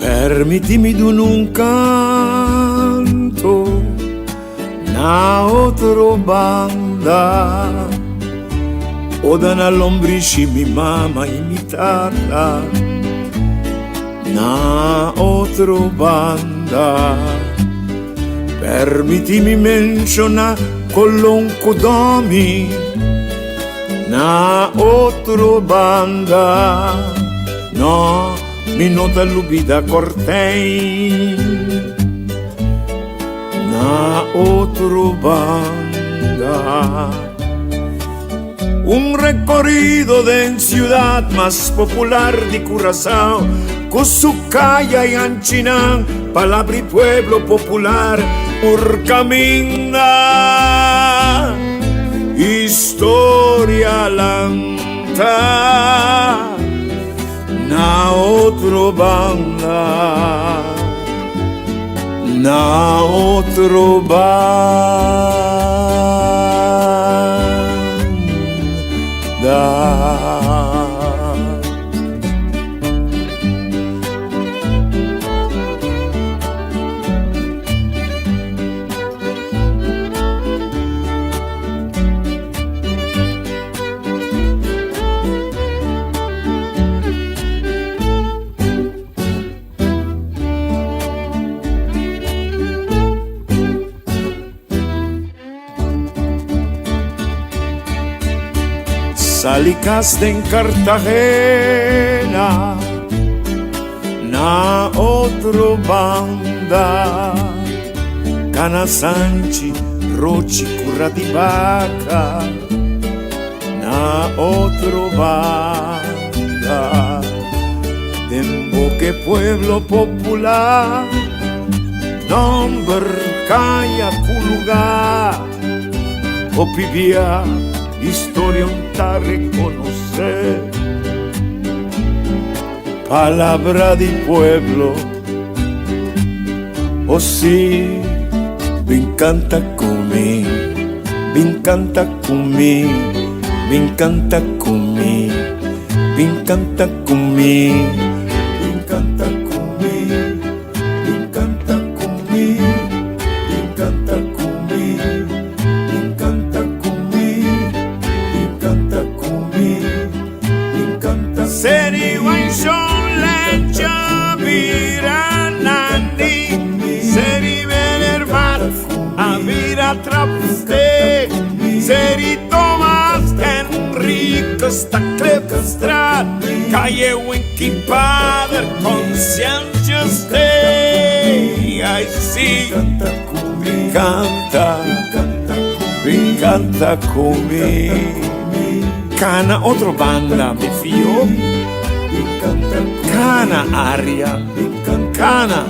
Permettimi d'un un canto, una otro banda, o da una lombrice mi mamma imitata, una otro banda. Permettimi menziona con l'oncodomi, una otro banda, no. Mi nota lubida cortei na otro banda. Un recorrido de ciudad más popular de Curazao, con su calle y Anchinán, palabra y pueblo popular, por camina historia lenta. Na otro banda, na otro banda. Salicaste en Cartagena, na otro banda, Cana Sanchi, Rochi, Curra di Vaca, na otro banda, Demboque pueblo popular, nombre calla culugar, Opivia, historia un ta reconocer, palabra de pueblo, oh sí, me encanta comer, me encanta comer, me encanta comer, me encanta comer, me encanta comer, me encanta comer, me encanta comer. Seri Wanshon Lecha Viranandi, Seri Venermat Avira Trapste, Seri Thomas Enrico Stacklefstrad, Calle Winky Padre Conscientious Day. I see, me encanta comer. Cana otro banda, mi fio. Cana aria, cana.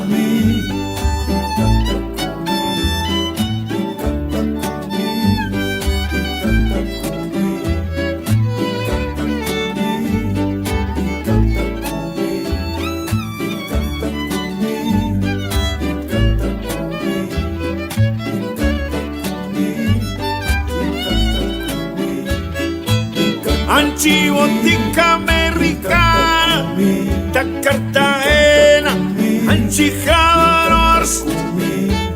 Anchibotica americana, da Cartagena, Anchijadors,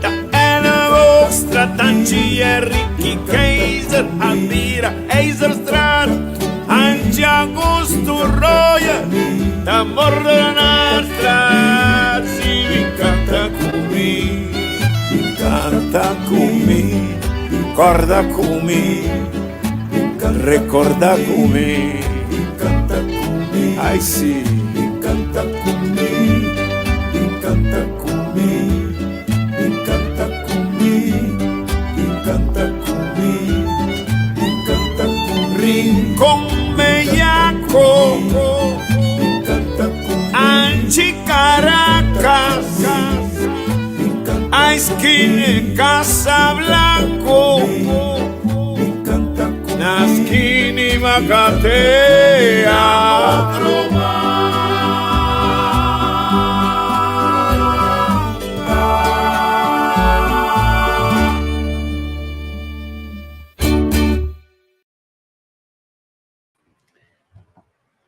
da Ena Vostra, Tanchi Enrique Kaiser, Andira Eiserstrad, Anchi Augusto Roya, da Mordenastra, si mi canta cumi, corda cumi. Recorda come, ai sì, canta con me, canta con me, canta con me, canta con me. esquina en Casablanco, na esquina y Macatea.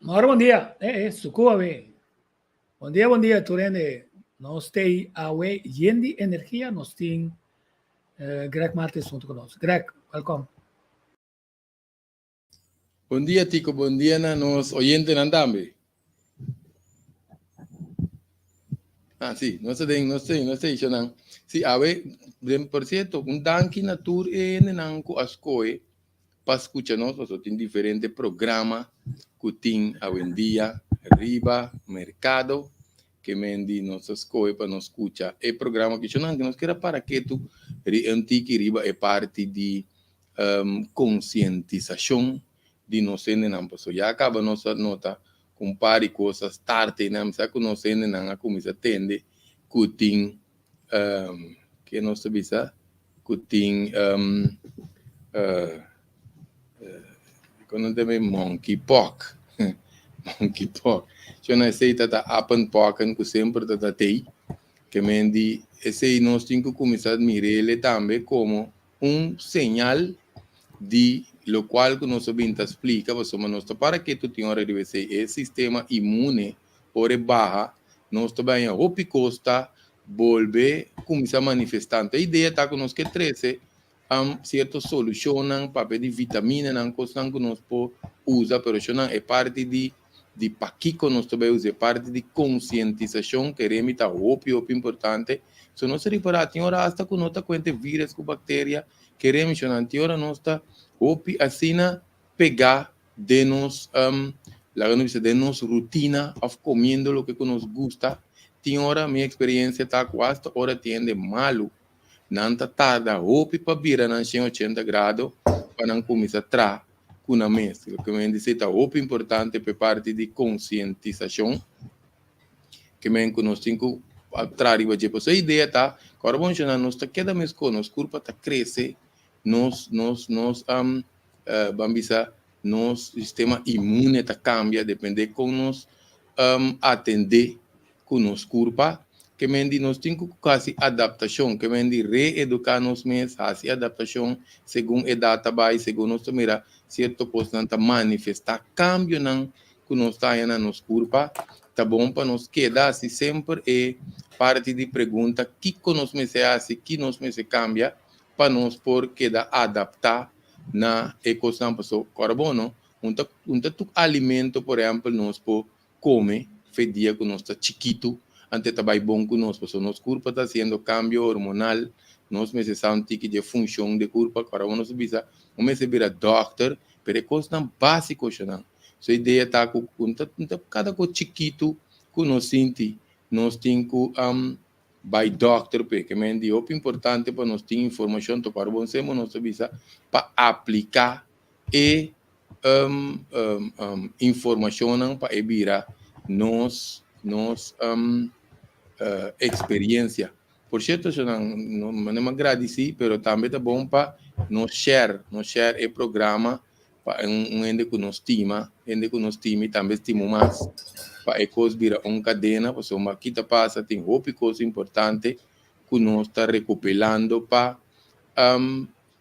Ora, bom dia. Sukuwa we. Bom dia, Turende. Nós tem a we yendi energia, nós tem Greg Martins junto conosco. Greg, welcome. Bom dia, Tico. Bom dia, nos oyentes Nandambe. Sí, no sé, Shonan. Sí, a ver, por cierto, danki na tour nanko ascoe, para escucharnos, nosotros en diferentes programas, que a buen día, arriba, mercado, que mendi nos escoe para nos escuchar. El programa que Shonan, que nos queda para que tu, antiki riba é parte de conscientização de nós não passou. Já acaba nossa nota, compare coisas, tarde, não sabe que nós não começa a atender, que tem, que nós sabemos, que tem, quando tem monkeypox, monkeypox. Eu não sei se está apanpox, que sempre está aí, que mendi, esse nós temos que começar a mirar ele também como sinal de lo cual que nós sabemos explica, para que tu tenha o sistema imune por baixo, nós também a costa volve começar a manifestar. A ideia está que nós que 13 certas soluções para de vitamina não costam que nós podemos usar, mas não é parte de paqui que nós também usamos, é parte de conscientização que remita ópio importante. Se nós se reparar, tem hora hasta que nós conta vírus com bactéria que remita, tem hora nós está ópio assim pegar de nos de nos rotina of comendo o que nos gusta. Tem hora minha experiência está quase hora tende malo. Nanta tarda ópio para virar na 180 graus para não começar a tra com a mescla. Que me diz está ópio importante para parte de conscientização. Que me que nós temos que trazer o jeito. A ideia está, agora vamos chamar nós está cada mês com nós curva está crescer, nos bambisa nosso sistema imune está cambia, depende com nós atender com nos curva. Que mendi nós temos quase adaptação, que mendi reeducar nos mesmos, fazer adaptação segundo a data vai, segundo nós mira certo constante manifestar cambio não que nós está aí na nos curva, tá bom para nós quedar assim sempre é parte de pergunta que nós me se hace, que nós me se cambia para nós por quedar adaptar na ecossistema so carbono, alimento por exemplo nós por comer, fedia que nós está chiquito ante trabalho bom conosco, porque nosso corpo está sendo cambio hormonal, nós precisamos de função de corpo, para nós precisa, vamos vira doctor, pero coisa básica, não. So ideia está com cada coisa chiquito que nós sente, nós temos que by doctor, porque é o importante para nós ter informação, para nós precisa para aplicar e informação para virar nos experiência. Por certo, eu não agradeci, mas também é bom para nós share o programa para ende que nós estima, e também estimo mais para ecos vira cadena, porque uma quita passa tem coisa importante que nós está recopilando para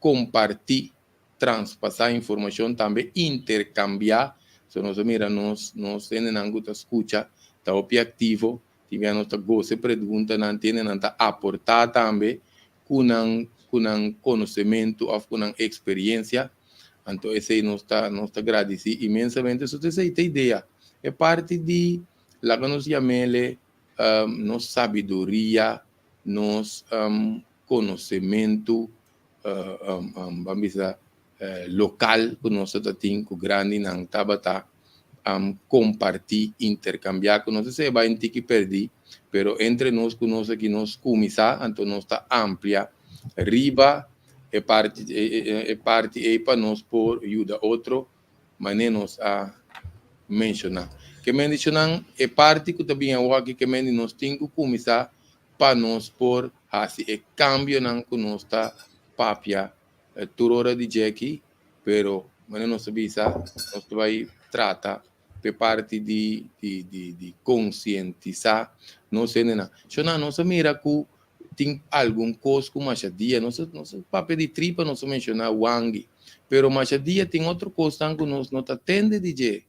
compartilhar, transpassar informação também, intercambiar. Se nós mira nós temos que escuta, está ativo. Tivemos que goste pergunta, não tem nada aportar também com um conhecimento ou com uma experiência. Então, esse nós está agradecido imensamente. Essa é a ideia. É parte de lá que nós chamamos nossa sabedoria, nosso conhecimento vamos dizer, local que nós temos com grande não tabata. Compartilhar, intercambiar, que não sei se vai ter que perder, mas entre nós que nós aqui nós começar, então nós está amplia, riba é parte para nós por ajuda outro, mas nem nós a mencionar. Que mencionam é parte que também é o que nós temos que começar para nós por assim e cambio não que nós está papia turora de Jackie, pero mas não sabia nós vai tratar per parte de conscientizar não sei nada. Eu não se mira que tem algum coisa com machadia, não se papel de tripa não se menciona wangi, pero machadia tem outro coisa que nós não atende de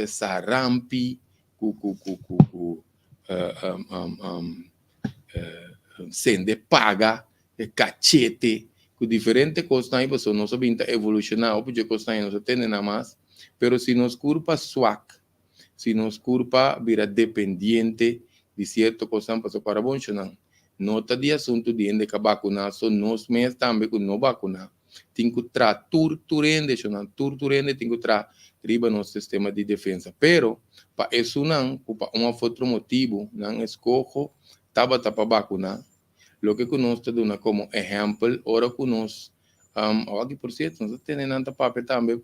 sarampi, sende paga, cachete, com diferentes coisas aí, você não sabe evolucionar, porque coisas aí não se tem nada mais, pero se nos culpa swak, se nos culpa vira dependiente de certo coisa, para para bom não. Nota de assunto de ende que vacunar, só nós mesmos também que não vacunar. Tem que torturende, tem que riba nosso sistema de defesa. Pero, para isso não, para um outro motivo, não escolho, estava para vacunar. Lo que nós está dando como exemplo, ora que nós, aqui por certo, nós temos nada papel também,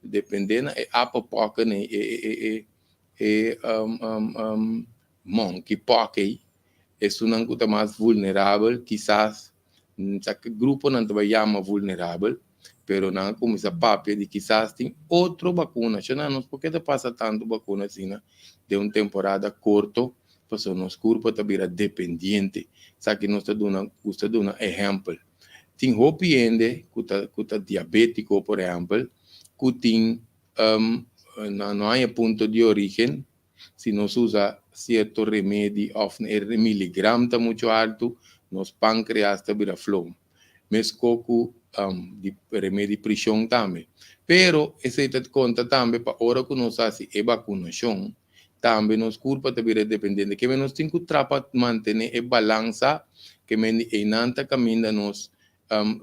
dependendo, a papoca, né, monkeypox, é não que mais vulnerável, quizás, que grupo não vai chamar vulnerável, pero não como essa papel de quizás tem outra vacuna, não porque te passa tanto vacuna assim, né, de uma temporada curta, porque nosso corpo está vira dependente, sabe que nós está dando exemplo. Tem hopiende, que está diabético, por exemplo, que tem, não há ponto de origem, se nós usa certo remédio, ou o miligrama está muito alto, nos pâncreas está vira flom. Mesmo de remédio de pressão também. Pero, esse te conta também, para hora que nós fazemos a vacunação, também nos corpo está vira dependente, que nós temos que manter a balança, que não está caminhando nos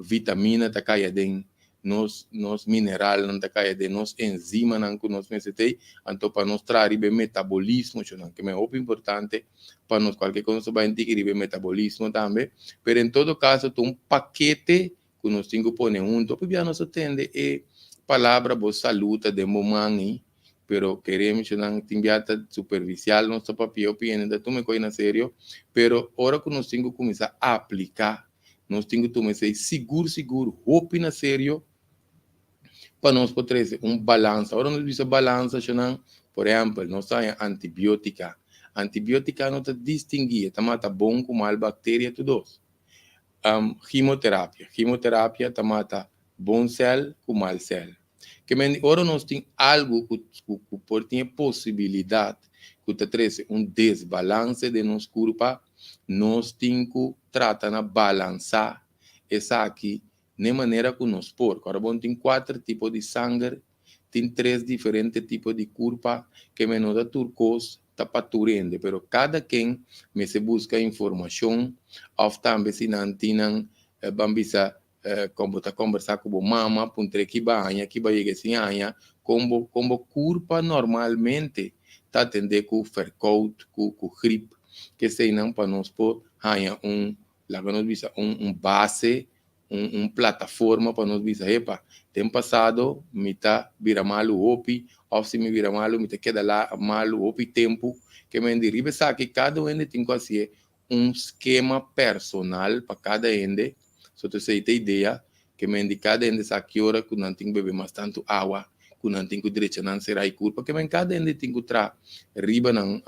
vitamina está caindo, nos mineral não está caindo, nos enzima não que nós necessitamos, então para nós trazer o metabolismo, que é muito importante para nós qualquer coisa vai integrar o metabolismo também, mas em todo caso tem um paquete que nós temos que pôr junto, porque já nós atende a palavra boa saúde de momento, pero queremos não enviar superficial nosso papel, opinião, da toma coisa sério, pero hora que nós temos que começar a aplicar, nós temos que tomar seguro, opina sério, para nós poder ter balanço. Agora nós vemos balança, por exemplo, nós temos antibiótica. Antibiótica não está distinguida, está mata bom com mal bactéria, tudo. Quimioterapia está mata bom céu com mal céu. Que agora nós temos algo que pode ter possibilidade que trazer desbalance de nosso corpo, nós temos que tratar de balançar essa aqui de maneira que nós por. Agora, tem 4 tipos de sangue, tem 3 diferentes tipos de corpo, que menos da turcos está paturende, pero cada quem me se busca informação, ou também se não tem, bambisa, como está conversar com a mama, puntre que vai assim, como corpo normalmente está atendendo com fercout, com gripe, que se não para nós por base, plataforma para nós dizer, epa, tem passado, me tá vira malo opi, ou se me vira malo, me tá queda lá malo opi tempo, que me deriva, sabe que cada ende tem que fazer esquema personal para cada ende, só você tem ideia, que me indica cada ende sabe que hora que não tem que beber mais tanto água, que não tem que direcionar será a culpa, que me cada ende tem que tra riba nan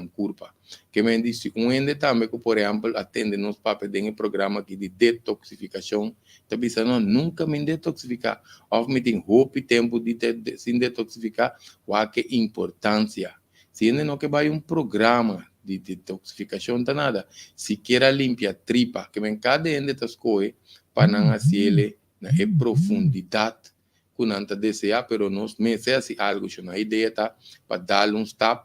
culpa. Que me disse ende também que por exemplo atende nos papéis de programa aqui de detoxificação, tá pensando nunca me detoxificar, ou me tem roupa e tempo de se detoxificar, o que importância. Se ainda não que vai programa de detoxificação tá nada, se quer limpar tripa, que me cada ende tá escolhe para não assim na profundidade que não está desejar, pero nós merecemos algo, a ideia está para dar step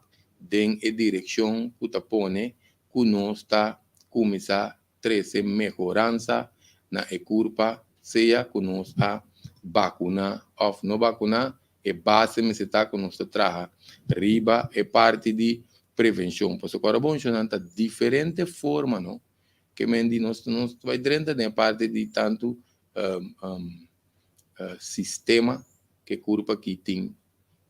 em direção que está pone, que nós está começar a trazer melhorança na curva, seja que nós a vacunar ou não vacunar, é base me está que nós trabalha, riba é parte de prevenção, porque agora bom, já está diferente forma, não? Que mendi nós vai dentro da parte de tanto sistema que curva aqui tem,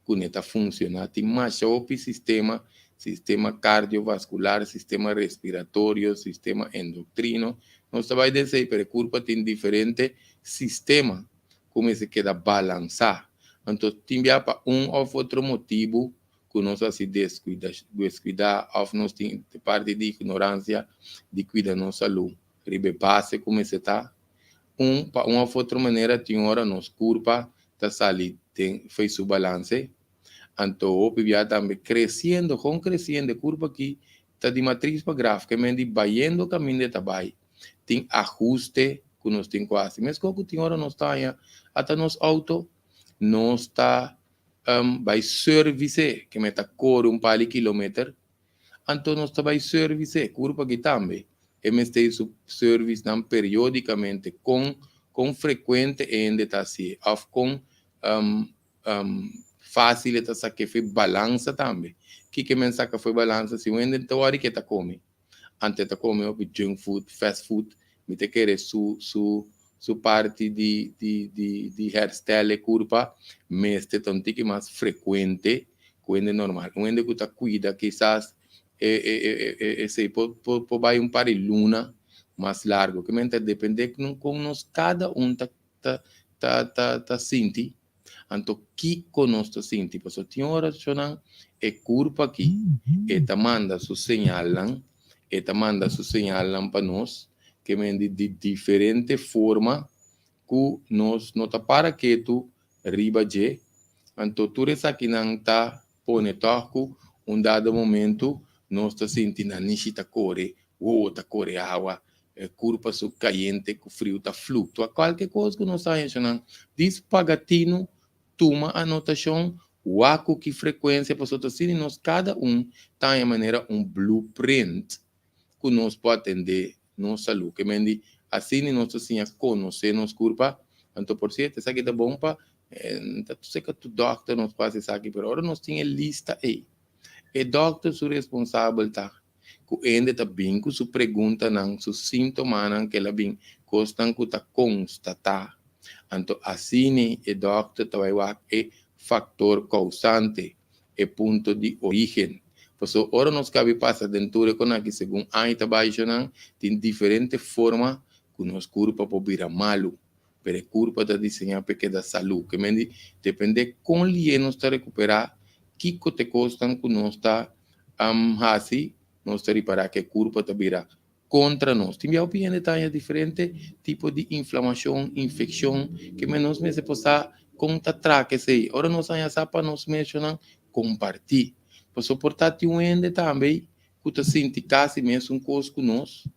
que está funcionando, tem mais outro sistema sistema cardiovascular, sistema respiratório, sistema endocrino. Nós vai dizer, pero culpa tem diferente sistema, como se queda balançar. Então, tem para ou outro motivo que nós assim descuidar, ou nós tem parte de ignorância de cuidar da nossa saúde. Ribe base como se está. Para uma outra maneira, tem hora nos culpa, tá sali, fez o balance. Então, o PBA também crescendo, curva aqui, está de matriz para gráfica, mas de baiando o caminho de trabalho. Tem ajuste que nós temos quase. Mas como tem hora nós está até nos auto, nós está vai service, que meta corre par de quilômetro. Então, nós está vai service, curva aqui também. MST su service não periodicamente, com frequente ainda está assim, ou com fácil está que foi balança também. Que mensagem foi balança? Se o ainda hora que está come, antes está come o junk food, fast food, me te querer su parte de hairstyle curva, mas te tonti que mais frequente, que normal, onde que está cuida, quizás esse pode par de luna mais largo, que mente depende com nós cada tá senti. Então, que conosco senti, porque tem hora que é curva aqui, e tá manda su señalan para nós, que mente de diferente forma que nós não tá para que tu riba de, então tu essa aqui não tá pone toco dado momento nós está sentindo a nishita corre, tá corre água, curva su caliente, que o frio tá flutua, qualquer coisa que nós está ensinando, dispagatino, toma anotação, waku que frequência, para assim nós cada tá em maneira blueprint que nós pode atender nossa saúde, que mendi assim nós assim conhecer nos curva, então por certo, isso aqui tá bom para, tá sei que tu doctor nos faz isso aqui, pero agora nós tinha lista aí. E doctor su responsável tá que ainda tá bem com su pergunta não su sintoma não que ela bem costan que tá constatar então assim o doctor tá vai é fator causante é ponto de origem por isso ora nós cabe passa dentro com aqui segundo aí tá baixo não tem diferente forma que nos curva para virar malo pero curva tá desenhar para que da saúde que me depende com ele nós tá recuperar que te costan que nós está assim, nós está reparar que a curva está vira contra nós. Tem a opinião de tamanho diferente, tipo de inflamação, infecção, que menos me se possa contar que sei. Ora nós aí para nós mencionar compartilhar. Para suportar um ende também, que tu sente quase mesmo coisa que nós.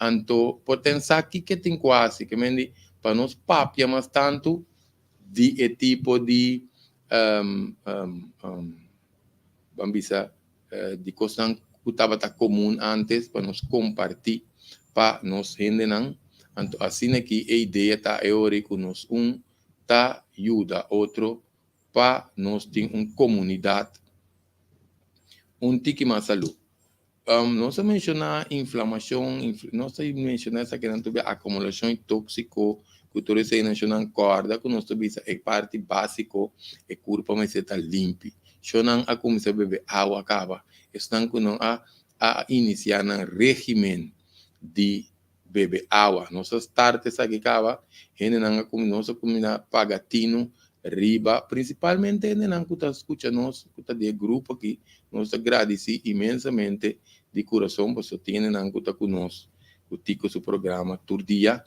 Então, por pensar que tem quase, que me para nós papia mais tanto de tipo de bambisa de coisas que estava comum antes para nos compartilhar para nos render não então assim aqui a ideia tá é hora que nos tá ajuda outro para nós ter uma comunidade tique mais saúde nós mencionar inflamação nós mencionar essa que não teve acumulação tóxico cultura se nacional corda que nós temos é parte básico é curva mas está limpo chonan a começar a beber água acaba estão com a iniciar um regime de beber água nossas tardes aqui acaba ainda não como nossa comida pagatino riba principalmente ainda não que está escutando nós que está de grupo aqui nós agradecemos imensamente de coração por tem não que está conosco o tico seu programa todo dia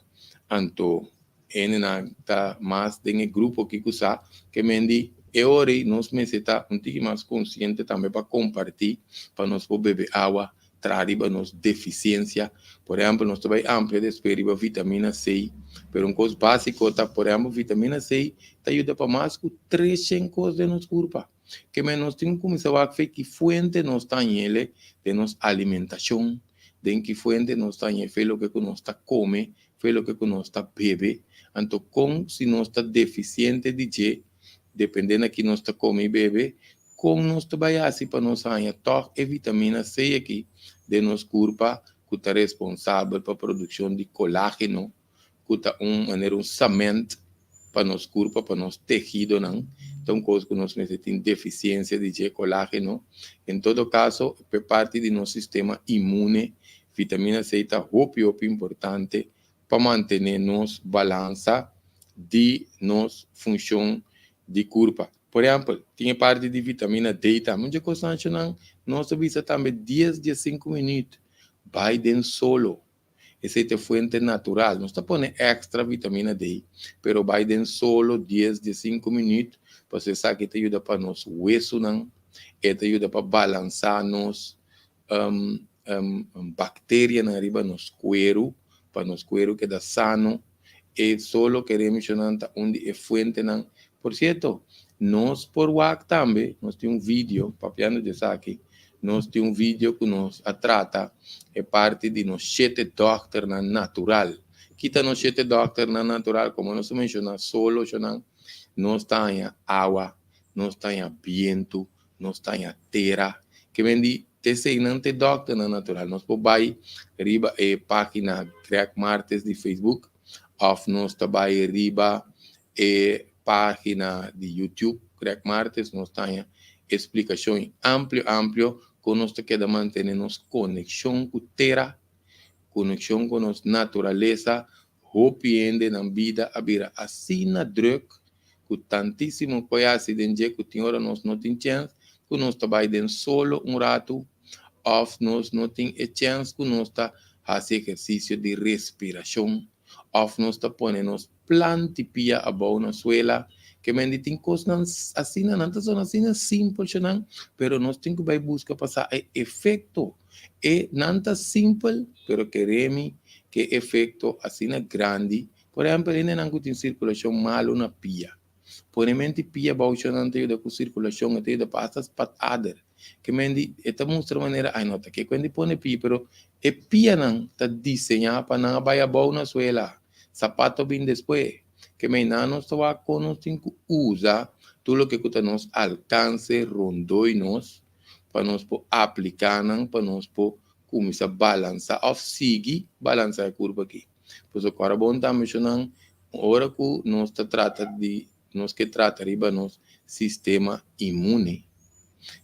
então ainda está mais de grupo aqui que mendi e ora nós necessitamos mais consciente também para compartilhar, para nós beber água, trazer nos deficiência. Por exemplo, nós também amplia de vitamina C, mas coisa básica, por exemplo, vitamina C, ajuda para mais que 300 coisas de nossa curva. Que nós temos que começar a ver que fonte nós está em ele, de nossa alimentação, de que fonte nós está em ele, o que nós está come, o que nós está bebe. Então, se nós está deficiente de dependendo aqui nós está come e bebe, como nós trabalhar assim para nós ganhar toque e vitamina C aqui de nossa curva, que está responsável para a produção de colágeno, que está maneira cimento para nossa curva, para nosso tecido, não? então coisa que nós tem deficiência de colágeno. Em todo caso, é parte do nosso sistema imune. Vitamina C está muito importante para manter nos balança de nossa função de corpo. Por exemplo, tem parte de vitamina D também, que constante nós visa também 10 a 5 minutos. Vai dentro solo. Essa é a fonte natural. Não está pondo extra vitamina D, pero vai dentro solo 10 a 5 minutos. Você sabe que te ajuda para nos hueso, te ajuda para balançar nos bactérias na riba nos cuero, para nos cuero queda sano. E solo queremos mencionar onde é fonte. Por certo, nós por WAC também, nós temos vídeo, papiando de aqui, nós temos vídeo que nos trata, é parte de nos 7 doctor na natural. Quita nos 7 doctor na natural, como nós mencionamos, solo, nós está em água, nós está em vento, nós está em terra, que vem de te doctor na natural. Nós podemos riba a página Greg Martes de Facebook, ou nós também riba a página de YouTube, Greg Martes, nós temos explicação amplo, que nós queremos manter nos conexão com a terra, conexão com a natureza, hopiende na vida, a vida assim na druk, com tantíssimo coisa de que tem hora nós não temos chance, que nós trabalhamos solo rato, ou nós não temos chance, que nós fazemos exercício de respiração, ou nós ponemos plantipia a boa na suela, que me tem coisas assim, não são assim simples, pero nós temos que buscar passar efeito. É não tão simples, pero queremos que efeito assim grande. Por exemplo, ainda não tem circulação mal na pia. Por exemplo, pia baixa não tem da circulação, tem da pastas patadas. Que me diz, esta mostra maneira, ai nota que quando põe pia, pero é pia não está desenhada para não vai a boa na suela. Sapato bem depois. Que me não está com nós tem que usar tudo o que nos alcance, rondou nós, para nós aplicar, para nós começar a balançar, ou seguir, balançar a curva aqui. Por isso, agora bom também mencionando, hora que nós trata de, nós que trata riba nosso sistema imune.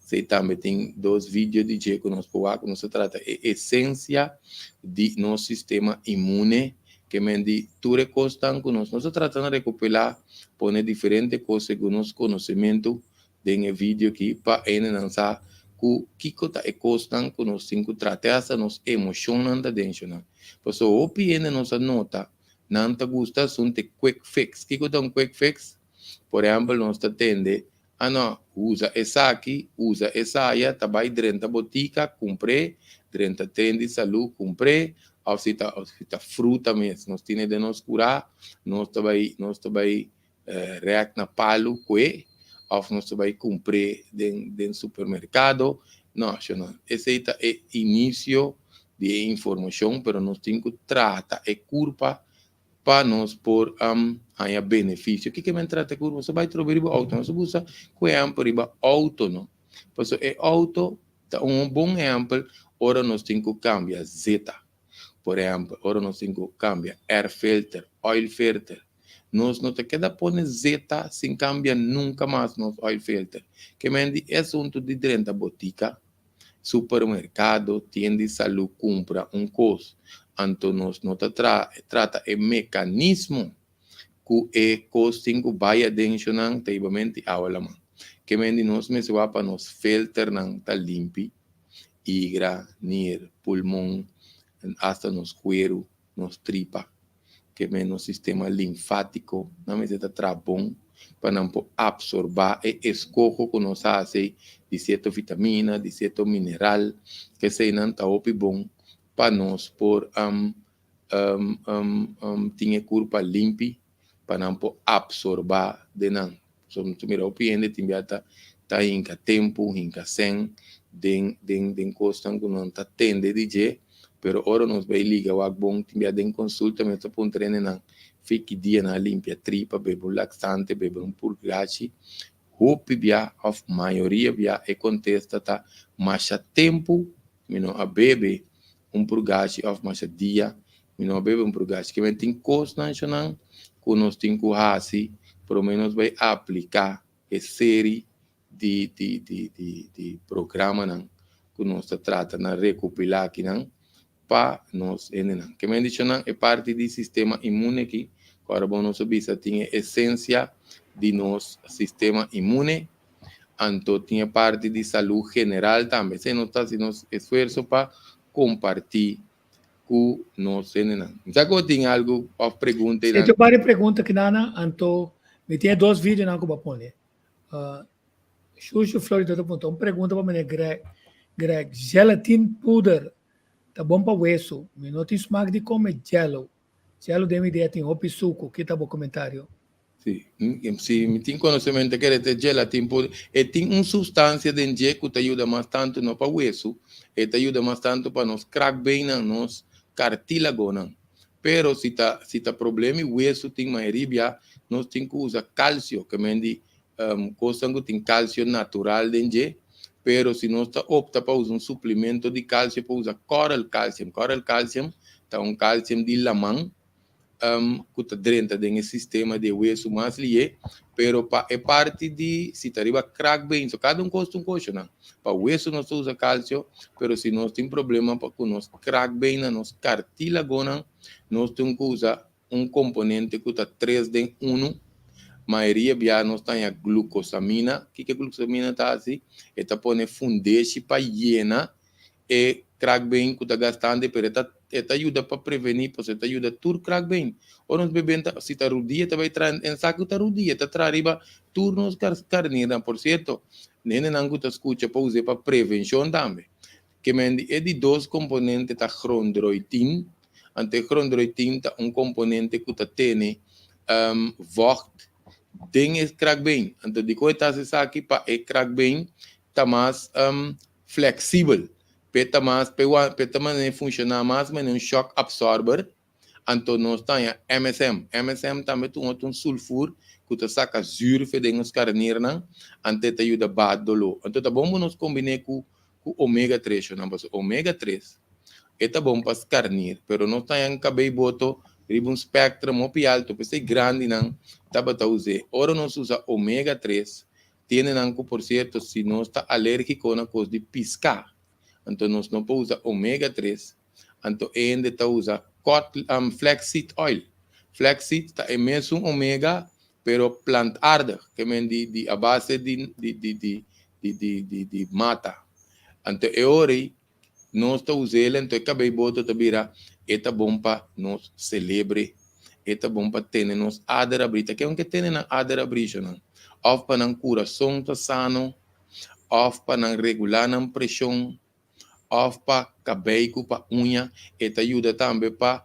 Você também tem 2 vídeos de que nós podemos trata a essência de nosso sistema imune, que me diz, tu recostan que nós tratando de recopilar, pôr diferentes coisas com nosso conhecimento dentro do vídeo aqui, para lançar que está recostan que nós temos que tratar essa nossa emoção da dentro. Por isso, o PN nossa nota, não te gusta, são de quick fix. Que é um quick fix? Por exemplo, nós tende, não, usa essa aqui, usa essa aí, trabalha dentro da botica, comprei, dentro da tenda de saúde, comprei, ou se está fruta mesmo, nós temos de nos curar, nós também react na palo, ou nós também comprar dentro do supermercado. Não, esse é o início de informação, mas nós temos que tratar a curva para nós por ganhar benefício. O que me trata a curva? Você vai trocar riba auto, nós usa com exemplo riba auto, não? Por isso, é auto, bom exemplo, ora nós temos que cambiar Z. Por exemplo, agora nós temos que cambiar air filter, oil filter. Nós não te queda pôr Z sem cambiar nunca mais nosso oil filter. Que me diz, é assunto de dentro da botica, supermercado, tienda de saúde, compra coisa. Então, nós não trata o mecanismo que é coisa que vai dentro, teibamente, a aula. Que me diz, nós mesmo para nos filter, tá limpo, igra, nir, pulmão, hasta nos cuero, nos tripa, que é no sistema linfático, não me está bom para não absorver e escojo que nos hace de certa vitamina, de certo mineral, que se não está bom para nós por tinha curva limpa para não absorver de não. So, mira, o piende tá em tempo, em sem, den costan que não tá tende de pero ora nos vai ligar o bom timbia den consulta me tá treino na fique dia na limpia tripa bebe laxante bebe purgachi hope bia of maioria bia e contesta tá macha tempo mino a bebe purgachi of macha dia mino a bebe purgachi que tem costa nacional que nós tem que hasi pelo menos vai aplicar série de programa não que nós trata na recopilar aqui não para nós não que me diz não é parte do sistema imune aqui agora bom nós sabia tinha essência de nosso sistema imune então tinha parte de saúde general também se nós está se nós esforço para compartilhar com nós não já que tem algo para perguntar se eu pare pergunta que nana anto me tem 2 vídeos não que vou pôr Xuxo Florida pergunta para mim Greg gelatin powder tá bom para hueso me não tem smack de comer gelo deve ideia tem opi suco que tá bom comentário. Sim, se me tem conhecimento que ele gelatin powder e tem uma substância dentro que te ajuda bastante no para hueso e te ajuda bastante para nos crack bem nos cartílago não pero se tá problema o hueso tem maioria nós tem que usar cálcio que mendi coisa que tem cálcio natural dentro pero se nós opta para usar um suplemento de cálcio para usar coral calcium tá cálcio de lamang que está dentro do sistema de hueso mais lié, pero é parte de se arriba crack bem, so cada custa coisa não. Para o hueso nós usa cálcio, pero se nós tem problema para que nós crack bem na nos cartílago nós temos que usar componente que está 3 de 1. Maioria bia nós tem a glucosamina, que glucosamina está assim, está põe fundeixe para hiena e crack bem que está gastando, pero está ajuda para prevenir, porque está ajuda tudo crack bem. Ou nós bebemos, se está rudia, também traz em saco está rudia, está trariba turnos carneira, por certo. Nem não está escuta para usar para prevenção também. Que é de 2 componentes da chondroitin. Ante chondroitin está componente que está tendo vocht tem crack bem. Então de coisa se sabe que para crack bem está mais flexível. Peta mais funciona mais, mas um shock absorber. Então nós temos MSM. MSM também tem um sulfur que te saca zuro de nos carneiros, ante te ajuda a bater dolor. Então tá bom nós combinar com ômega 3, não passa ômega 3. É tá bom para carneiro, pero nós temos cabelo boto um espectro muito alto, porque é grande não, tá para usar. Ora nós usa ômega 3, tem não por certo se nós está alérgico na coisa de piscar. Então nós não podemos usar ômega 3. Então ainda está usa flaxseed oil. Flaxseed está é mesmo ômega, pero plantarda, que vem de a base de mata. Então é hora nós está usando, então acabei botar também é bom para nós celebre, é bom para ter nos adera brita, que é um que tem na adera brita, não. Of para não coração tá sano, of para não regular na pressão, of para cabelo, para unha, e ajuda também para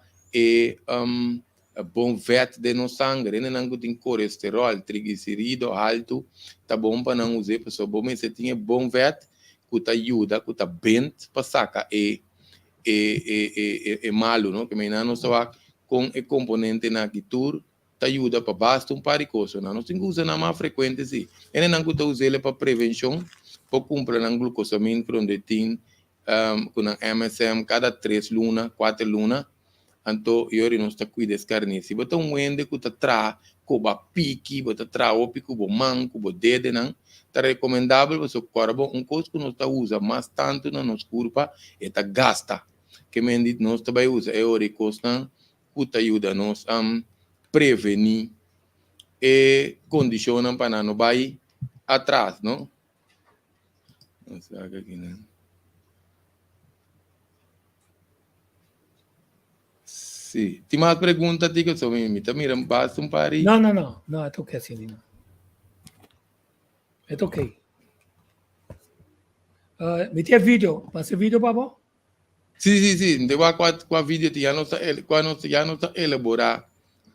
bom vet de no sangue, não tem colesterol, triglicerídeo alto, tá bom para não usar, pessoal, bom se tinha bom vet, que te ajuda, que te bent para sacar é malo, não? Que me não só com o componente na guitarra, te ajuda para basta par de coisas, não? Nós temos que usar na mais frequente, sim. E não que te usa para prevenção, para comprar na glucosamina, clonidine, com a MSM, cada 3 lunas, 4 lunas, então, eu não estou cuidando de carne. Se você wende que te traz, como pique, você traz o pico, como manco, como dedo, não? É recomendável você corpo coisa que nós está usa mais tanto na nossa corpo e tá gasta. Que me nós também usa é hora costa que te ajuda nós a prevenir e condiciona para não vai atrás, não? Vamos ver aqui, né? Sim. Tem mais perguntas que eu só me mira basta pari. Não, é ok assim, não. É ok. Me tem vídeo, passa vídeo para bom? Sim. De qual vídeo já não está elaborar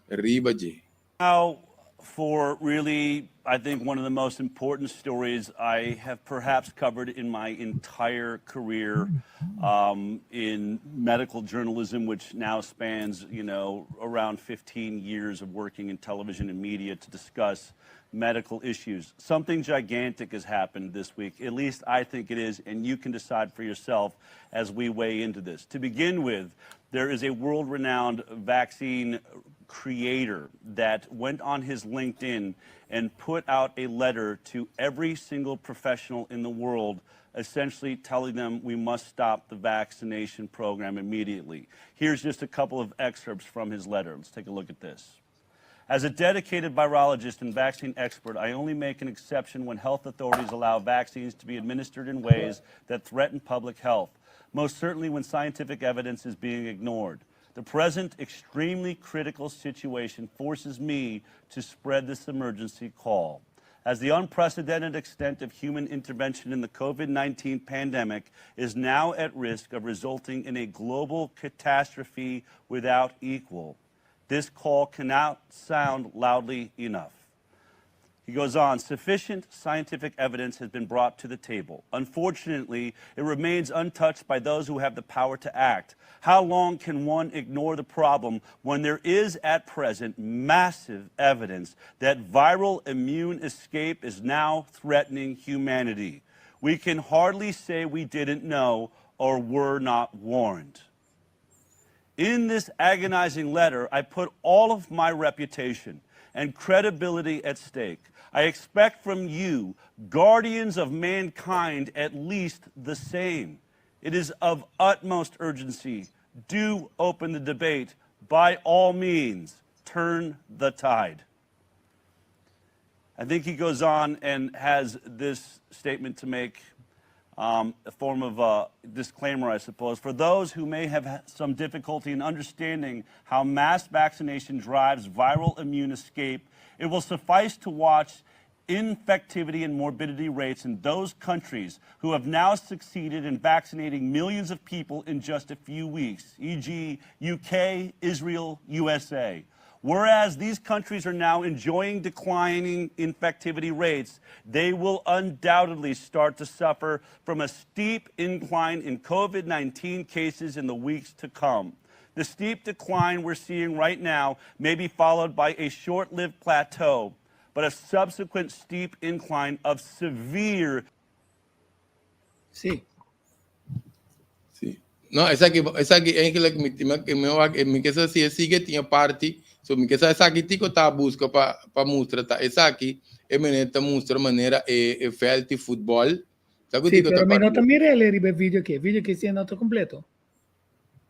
riba de. Now, for really, I think one of the most important stories I have perhaps covered in my entire career in medical journalism, which now spans, around 15 years of working in television and media to discuss medical issues. Something gigantic has happened this week, at least I think it is, and you can decide for yourself as we weigh into this. To begin with, there is a world-renowned vaccine creator that went on his LinkedIn and put out a letter to every single professional in the world, essentially telling them we must stop the vaccination program immediately. Here's just a couple of excerpts from his letter. Let's take a look at this. As a dedicated virologist and vaccine expert, I only make an exception when health authorities allow vaccines to be administered in ways that threaten public health, most certainly when scientific evidence is being ignored. The present extremely critical situation forces me to spread this emergency call. As the unprecedented extent of human intervention in the COVID-19 pandemic is now at risk of resulting in a global catastrophe without equal, this call cannot sound loudly enough. He goes on, sufficient scientific evidence has been brought to the table. Unfortunately, it remains untouched by those who have the power to act. How long can one ignore the problem when there is at present massive evidence that viral immune escape is now threatening humanity? We can hardly say we didn't know or were not warned. In this agonizing letter, I put all of my reputation and credibility at stake. I expect from you, guardians of mankind, at least the same. It is of utmost urgency. Do open the debate. By all means, turn the tide. I think he goes on and has this statement to make, a form of a disclaimer, I suppose. For those who may have some difficulty in understanding how mass vaccination drives viral immune escape, it will suffice to watch infectivity and morbidity rates in those countries who have now succeeded in vaccinating millions of people in just a few weeks, e.g. UK, Israel, USA. Whereas these countries are now enjoying declining infectivity rates, they will undoubtedly start to suffer from a steep incline in COVID-19 cases in the weeks to come. The steep decline we're seeing right now may be followed by a short-lived plateau, but a subsequent steep incline of severe. Sí. Sì. No, eigenlijk mi que se sigue tinha parte, so mi que sa aqui tico tá busca para mostrar tá essa aqui é meneta mostra maneira é felt futebol. Sì, però mi nota mirare il video che sia andato completo.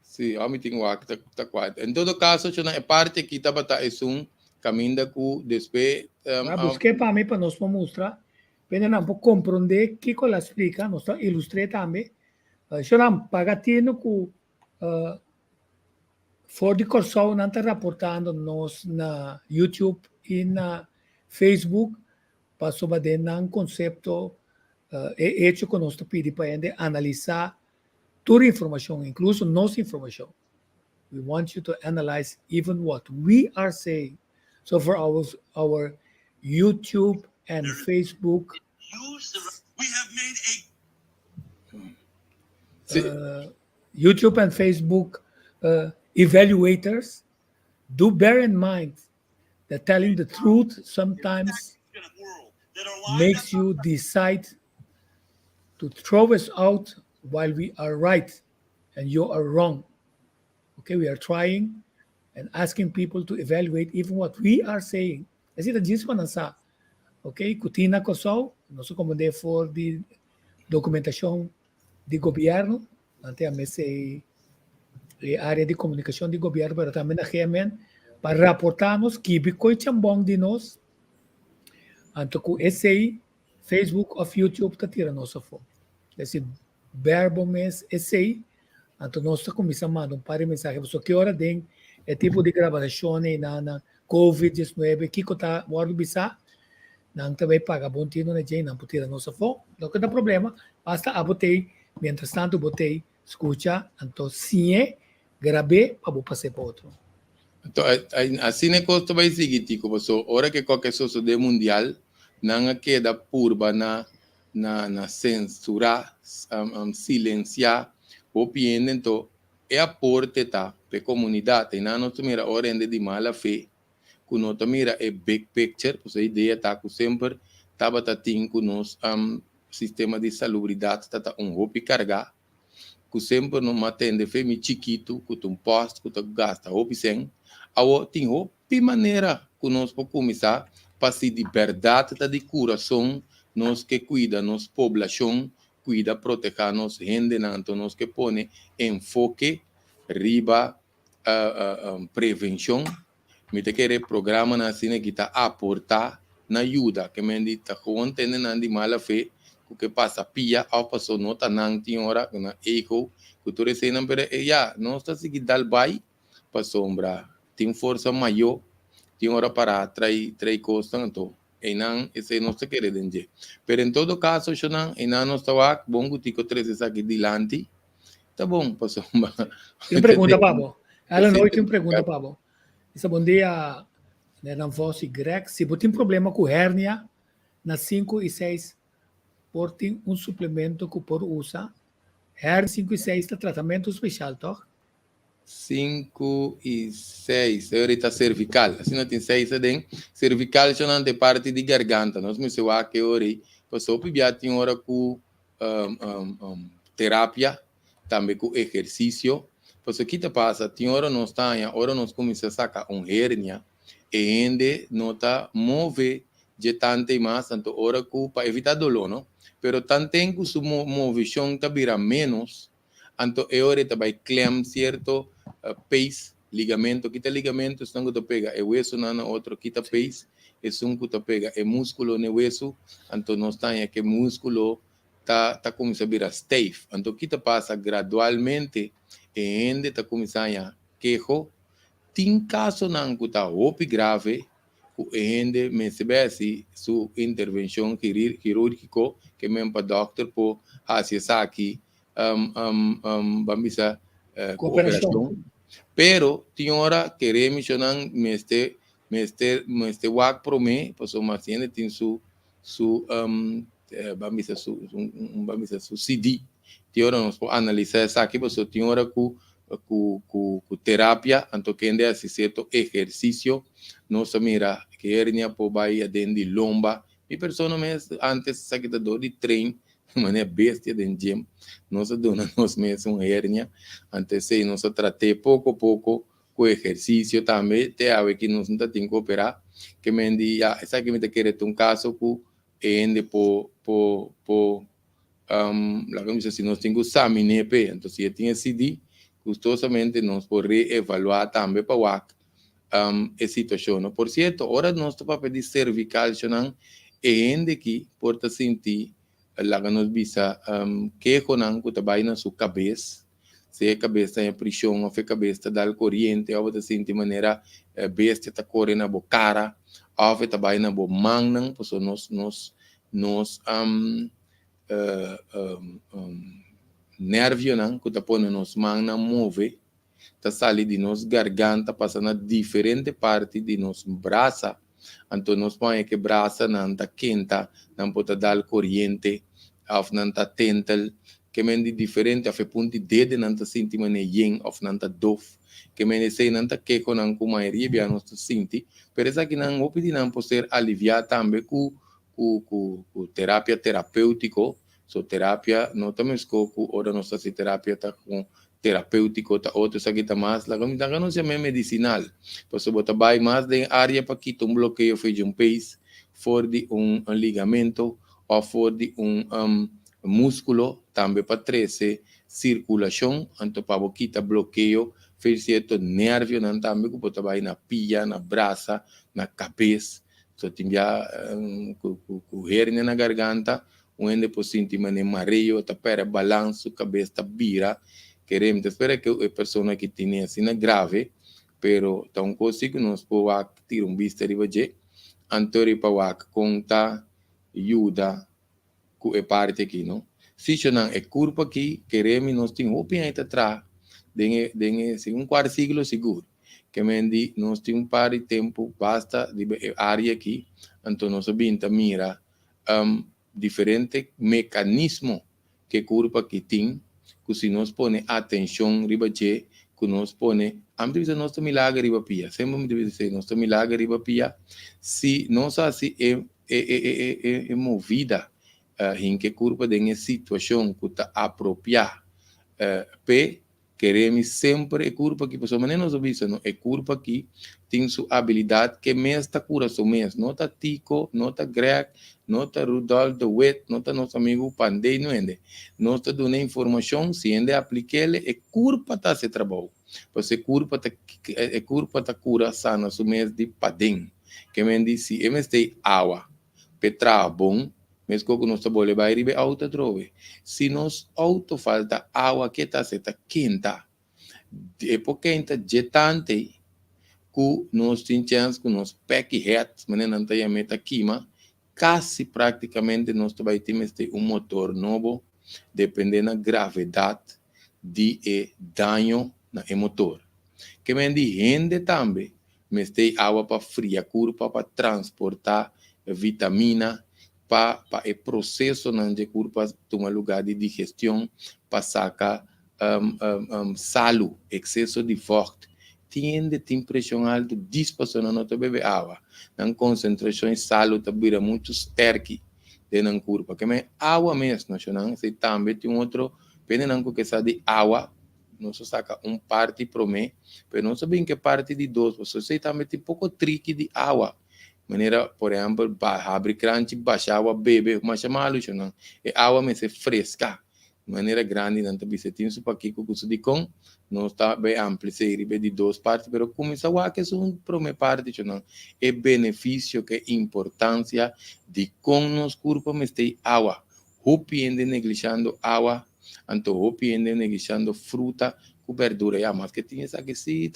Sì, mi tenho aqui tá quase. Em todo caso, c'è una parte aqui tá bata é caminda cu despe busquei para mim para nós mostrar, quindi non può comprendere chi cosa spiega, non sto illustrare também. C'è un pagatino cu for di corso non sta rapportando nos na YouTube e na Facebook para sobre un concepto hecho con nostro pidi para analizzare tutta informazione, incluso nostra informazione. We want you to analyze even what we are saying. So for our YouTube and Facebook, We have made YouTube and Facebook evaluators, do bear in mind that telling the truth sometimes makes you decide to throw us out while we are right and you are wrong. Okay, we are trying and asking people to evaluate even what we are saying. Kasi the gist man sa, okay, kutina ko so, no so como de for di documentación di gobyerno, ante a mese área de comunicação di gobyerno, pero também na GMN, para reportarmos que bicoy chambong di nos, anto ku essay, Facebook of YouTube ta tira nosso fo. Kasi verbo mes essay, anto nosso comissamando um par de mensagens, so que hora den é tipo de gravação na COVID-19, que tá guardo bisa, nang também paga bom tino na jay, nang putira nosso fo. Não tem problema, basta abotei, mientras tanto botei, escucha, anto sim grabé para vou passar para outro. Então, assim é que vai seguir, Tico, so hora que qualquer coisa de mundial, não queda purba na censurar, silenciar, opinião, então, é aporte tá para a comunidade, e não nós mira orende de mala fé, que nós mira é big picture, pois a ideia tá que sempre tava tatin com nós sistema de salubridade tá roupa carregar, que sempre não atende fé me chiquito, que tu posto, que tu gasta roupa sem, awo tem roupa de maneira que nós podemos começar para se liberdade de coração, nós que cuida nossa população, cuida proteger nossa gente, então nós que põe enfoque riba prevenção, me te querer programa na cena que está aportar na ajuda, que me diz tá contendo na de mala fé, que passa pia, ao passou nota não tinha hora na eco, que tu recém não pera, já, nós está seguindo dal bai, para sombra, tem força maior, tem hora para trair costa, então, e não, esse não se quer dentro. Pero em todo caso, eu não, e não está lá, bom, que tico três aqui dilante, tá bom, para sombra. Tem pergunta, Pablo. Ela noite tem pergunta, Pablo. Essa bom dia, né, na voz Greg, se você tem problema com hérnia, na 5 e 6, portem um suplemento que por usa. Hernia 5 e 6 é tratamento especial, tá? 5 e 6, ahorita cervical. Assim não tem 6, tem cervical, já não tem parte de garganta. Nós me sei que ori, passou para tem hora com terapia, também com exercício. Porque que te passa, tem hora nós está, hora nós começamos a sacar hernia, e ainda não está move de tanto mais, tanto hora para evitar dolor, não? Pero tanto que sua movição está vira menos, então é hora de vai clem certo pace, ligamento, quita ligamento, senão que tu pega é hueso na outro, quita pace, é um que tu pega é músculo no hueso, então nós está que músculo tá começando a virar stiff, então que te passa gradualmente e ainda está começando a queixo, tem caso não que está opi grave, que ainda me se sua intervenção quirúrgica que mesmo para doctor por fazer aqui vamos a cooperação. Pero tem hora que remissionan me este wak pro me, pues o más tiene su vamos a su CD. Tem hora nos analisar essa aqui, pues tem hora com terapia, então que ainda hace certo exercício, nos mira que hernia por vai dentro de lomba. Mi persona mesmo antes saquita dor de trem, maneira bestia dentro de gym, nós dona nós mesmo uma hernia, antes sei nós tratei pouco a pouco com exercício também, até a que nós não tem que operar, que me diz, essa que me te quer um caso que ainda lá como se nós temos examinar, então se tinha CD, custosamente nós podemos reevaluar também para o a situação. Por certo, agora nós estamos para pedir cervical, e ainda que porta sentir lá nos visa que conan que trabalha na sua cabeça, se a cabeça em pressão, ou a cabeça dá corrente, ou você sente maneira bestia está correndo na boca cara, ou trabalha na boca mão, porque nós nervio não, que tá pondo nos mãos move, tá saindo de nos garganta, passa na diferente parte de nos braço. Então, nós põe que braça não está quente, não pode dar corrente, ou não está tental, que é diferente, ou ponto de dedo não está sentindo nem ou não está dove, que é sei não está que com a maioria não está sentindo, mas essa aqui não pode não ser aliviar também com terapia terapêutica, terapia não estamos com ora nossa terapia tá com terapêutico, tá outro isso aqui tá mais, lá como não se chama medicinal, você bota vai mais de área para que bloqueio fez pace, for de ligamento ou for de músculo, também para trazer circulação, então para quitar bloqueio, fez certo nervio, não também que bota vai na pia, na braça, na cabeça, só tinha com hernia na garganta, onde por sentir mareio, tá pera balanço, cabeça tá vira. Queremos esperar que a pessoa que tem assim grave, pero tão consigo nós podemos tirar vista de você, anterior para conta ajuda com a parte aqui, não? Se não é curva aqui, queremos nós temos opinião atrás, de quarto século seguro, que mendi nós temos para tempo basta de área aqui, então nós sabemos mira diferente mecanismo que curva aqui tem, que se nós põe atenção riba que nós põe ambição nosso milagre riba pia sempre me deve dizer nosso milagre riba pia se nós assim é movida em que curva de situação que está apropriada pe queremos sempre culpa que pessoa nem nos avisa, não é culpa que tem sua habilidade que mês está cura seu mês, não tá Tico, não tá Greg, não tá Rudolf de Wet, não tá nosso amigo Pandei, não é? Nós tá dando informação, se ainda aplica-le, é culpa tá se trabalho, porque culpa tá cura sana seu mês de padem, que me diz se mês tem água, petra bom, mas que nós trabalhamos vai ribe auto trove. Se nós auto falta água que está seta quente, é porque está jetante, que nós temos chance que nós peque het, mas não tem a meta queima, quase praticamente nós vai ter um motor novo, dependendo da gravidade de dano no motor. Que me diz rende também, mas tem água para fria, curva para transportar vitamina, para o processo de curva tomar lugar de digestão, para sacar salo, excesso de forte. Tiende tem pressão alta, disposição não te beber água. Na concentração de salo te vira muito sterke dentro da curva. Que é água mesmo, não sei também tem outro, dependendo que sabe de água, não se saca parte para mim, mas não sabe que parte de dois. Você também tem pouco trick de água. Maneira, por exemplo, abre crante, baixa água, bebe, mas chamado isso não. É água mas é fresca. De maneira grande, não tem você tem isso para aqui com o de com, não está bem amplo, se ribe de duas partes, mas como isso água que é uma primeira parte, isso não. É benefício que importância de com nos corpo mas tem água. Hopi ainda negligenciando água, então hopi ainda negligenciando fruta, com verdura, mas que tinha essa que se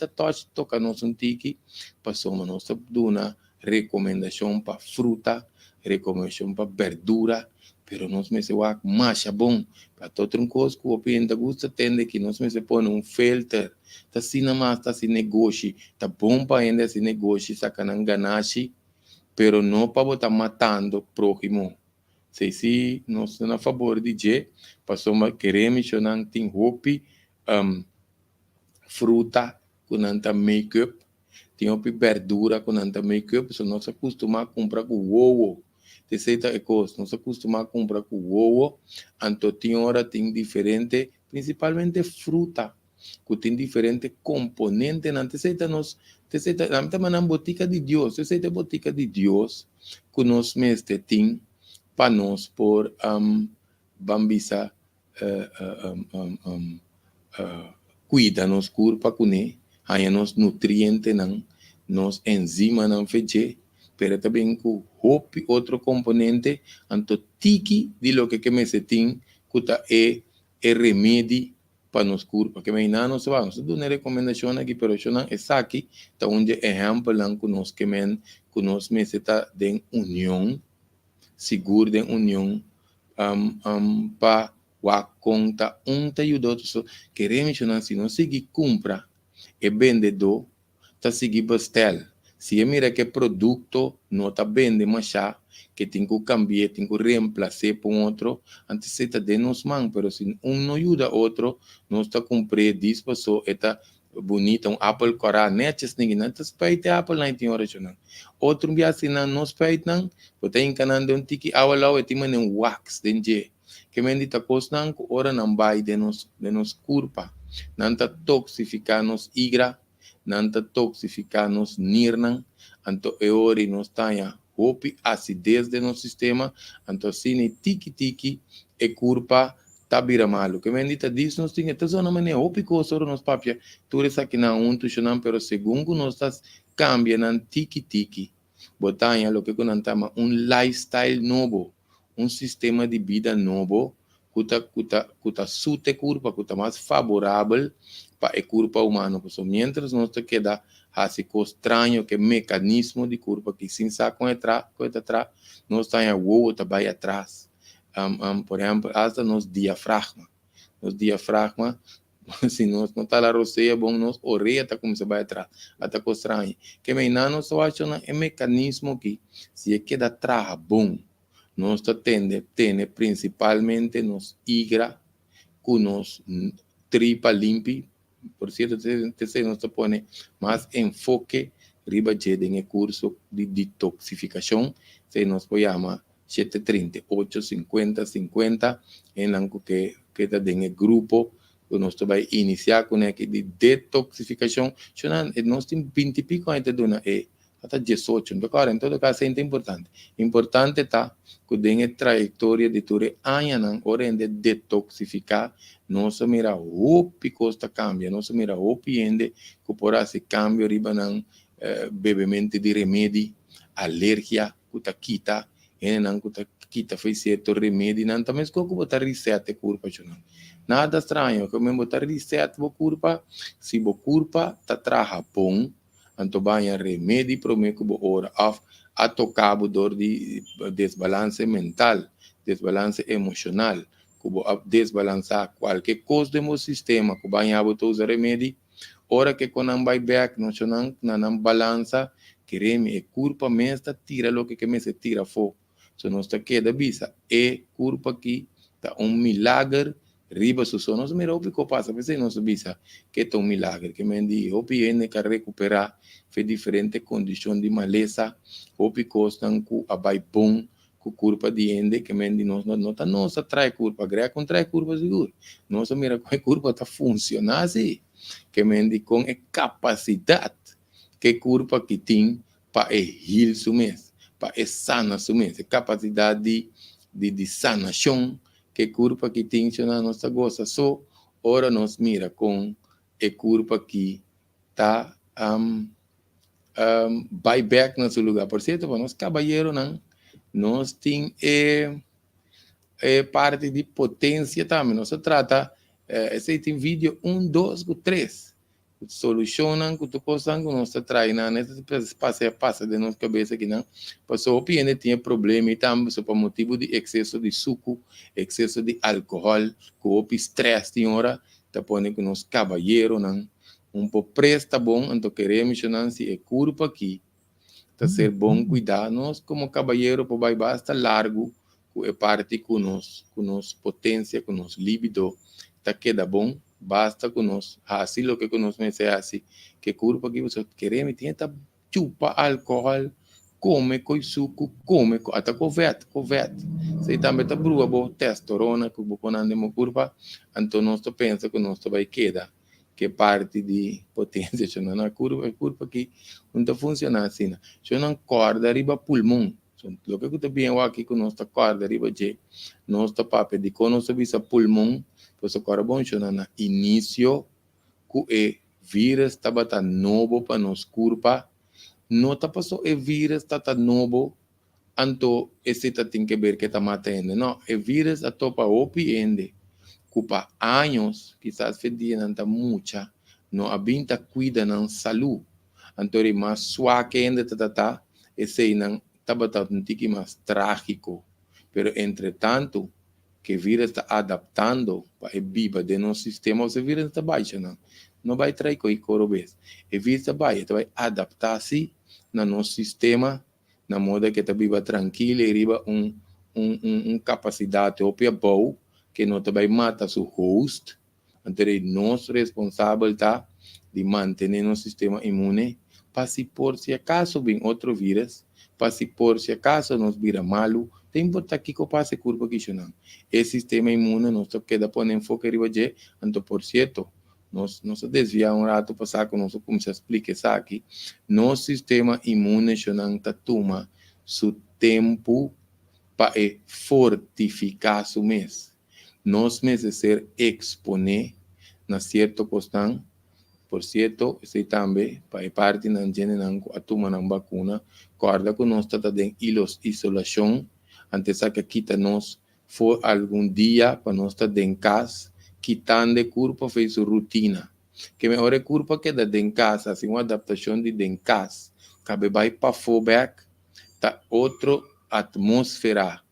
toca nos um tique, passou uma nossa duna recomendação para fruta, recomendação para verdura, pero nós me se va mais bom para todo um coisa que o opinião gosta tende que nós me se põe filter, tá assim mais tá assim negócio, tá bom para ainda assim negócio, sacanagem ganache, pero não para botar matando próximo. Se nós estamos a favor de que passou uma queremos não tem hopi fruta com anta make-up, tem hopi verdura com anta make-up, so nós acostumamos a comprar com ovo. Terceira é coisa, nós acostumamos a comprar com ovo, então tem hora tem diferente, principalmente fruta, que tem diferente componente. Na terceira nós estamos na botica de Deus, terceira botica de Deus, que nós mestre tem para nós por bambisa cuida nos corpo com ele, aí nos nutrientes não, nos enzimas não feche, pero também com outro componente, então tiki de lo que me se tem, que é remédio para nos corpo, que me não se vai, nós damos uma recomendação aqui, pero isso não é aqui, tá onde exemplo lá que nós me se tá de união, seguro de união, para a conta te ajuda, queremos não se não seguir compra, é vendedor, tá seguir bastel. Se mira que produto não está vende mais já, que tem que cambiar, tem que reemplaçar por outro, antes se está de nos mãos, pero se não ajuda outro, não está comprando, diz pessoa, está bonita, Apple Corá, netes ninguém, não está esperando Apple não tem hora não. Outro dia assim não esperando não, porque tem canal de um tiki, awal tem um wax dentro, que me dita coisa não, ora não vai de nos culpa, não está toxificar nos igra, não está toxificar nos nirnan, então é hora e nós tenha hopi acidez de nosso sistema, então se tiki é culpa tá vira malo, que bendita diz nós tinha tá zona maneira hopi coisa nos papia, tudo isso aqui não tu não, pero segundo nós estás cambia nan tiki, botanha lo que nós chama lifestyle novo, sistema de vida novo, que sute curva, que mais favorável para a curva humana. Porque mientras nós queda assim estranho que mecanismo de curva que sem saco atrás, nós tem a ovo também atrás. Por exemplo, hasta nos diafragma. Se nós não está lá roceia, bom, nós orelha está como se vai atrás, até com estranho. Que me não só acha é mecanismo que se é que dá atrás bom, nós tende principalmente nos igra, com nos tripa limpi, por certo, nós põe mais enfoque riba de curso de detoxificação, se nós podemos 738 50 50 em que está em grupo nós vai iniciar com aqui de detoxificação. Nós temos 20 e pico ainda dona até 18, então em todo caso é importante. Importante tá que tem trajetória de toda anos hora de detoxificar. Nós mira o picosta cambia, nós mira o piende que por esse cambio riba não bebimento de remédio, alergia, que tá quita, não que tá quita faz certo remédio, não também que botar reset curva não. Nada estranho, que mesmo botar reset bo curva, se bo curva tá traja bom, então banha remédio para me que bo hora off a tocar dor de desbalance mental, desbalance emocional, que bo desbalançar qualquer coisa do meu sistema, que banha botar os remédios. Ora que quando não vai back, não balança, queremos é culpa mesmo, tira o que me se tira fora. Se nós está queda visa, é culpa que tá milagre, riba su sonos mira o que passa, mas não se visa que tá milagre, que me diz, o piene que recuperar, foi diferente condição de maleza, o pico estão com a vai bom, com culpa de ende, que me diz, não trai culpa, greia contra culpa seguro, não se mira com a culpa tá funcionando assim. Que me com a capacidade que culpa que tem para heal su mês, para sanar su mês, a capacidade de sanação que culpa que tem na nossa goza. Só ora nós mira com a culpa que tá buyback no seu lugar. Por certo, para nós caballeiro não, nós tem parte de potência também. Nós trata esse tem vídeo 1, 2, 3. Solucionam que tu coisas que nós traz na nessa passa de nossa cabeça aqui não. Passou o piene tinha problema e também por motivo de excesso de suco, excesso de álcool, com o estresse tem hora, tá põe que nós caballeiro não. Pouco presta bom, então queremos não se é culpa aqui. Tá ser bom cuidar nós como caballeiro por vai basta largo, é parte com nós potência, com nós libido. Tá queda bom, basta com nós, assim o que nós me assim, que culpa que você queremos, tenta chupa álcool, come com suco, come até com vet, se também tá brua boa testosterona que vou pondo de culpa, então nós pensa que nós vai queda, que parte de potência, não é culpa que não funciona assim, se não corda riba pulmão. O que eu bem aqui com nossa corda riba de nosso papel de com nosso bisa pulmão, pois agora bom na início que o vírus estava tão novo para nos culpa, não tá passou o vírus tá novo, então esse tem que ver que está matando, não, o vírus a topa opiende, culpa anos, quizás fediam tá muita, não habita cuida na saúde, então é mais suave que ainda tá, esse não estava um tique mais trágico, pero entretanto que o vírus está adaptando para a viva de nosso sistema, o vírus está baixo, não vai trair com o coronavírus. O vírus vai adaptar-se no nosso sistema, na moda que está viva tranquila e riba capacidade ópia boa, que não vai matar o host, então é nosso responsável tá, de manter nosso sistema imune, para se por se acaso vem outro vírus, para se por se acaso nos vira malo, tem importa que passe curva que não. Esse sistema imune não só queda por enfoque riba de, então por certo, nós desvia rato passar com nós como se explica isso aqui, nosso sistema imune não tá toma seu tempo para fortificar su mês. Nós meses ser exponer na certa questão. Por certo, esse também, para parte da gente não toma na vacuna, guarda que nós está em isolação, antes que quita nós for algum dia para nós estar em casa, quitando curva fez sua rotina. Que melhor é curva que da em casa, assim uma adaptação de em casa. Cabe vai para fallback, tá outra atmosfera.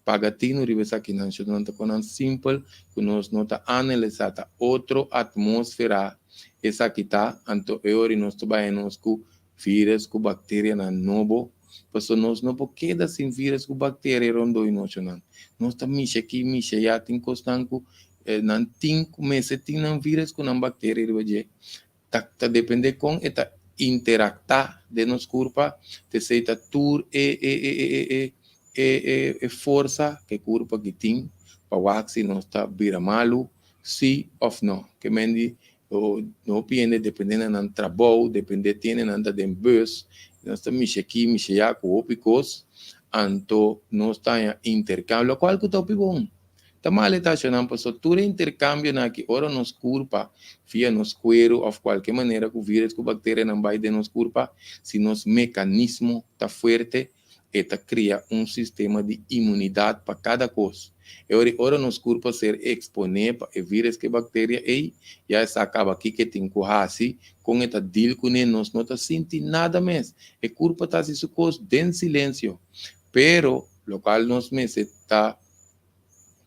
Pagatino rivesa aqui não está com simples, que nós não está analisando outra atmosfera. Essa aqui está, então eu nós trabalhamos com vírus, com bactéria na novo, porque nós não podemos sem vírus com bactéria rondo e nós não. Nós está mixa aqui, mixa já tem constante, não tem meses tem um vírus com uma bactéria de tá depende com esta interactar de nos corpo, de seita tur força que corpo que tem para o axi nós está vira malo. sim ou não. Que mendi não pende dependendo do trabalho, dependendo tiene nada de bus, nós estamos mixe aqui, mixe lá com opicos, então nós estamos intercâmbio, o qual que está bom. Tamale está chamando para tudo intercâmbio na que ora nos culpa, via nos cuero ou de qualquer maneira que o vírus, que a bactéria não vai de nos culpa, se nosso mecanismo está forte, eta cria sistema de imunidade para cada coisa. E ora nos culpa ser exponer para o vírus que bactéria e já está acaba aqui que tem corrasi com esta deal com nós não está sentindo nada mais. E culpa está se su coisa em silêncio. Pero lo qual nos meses está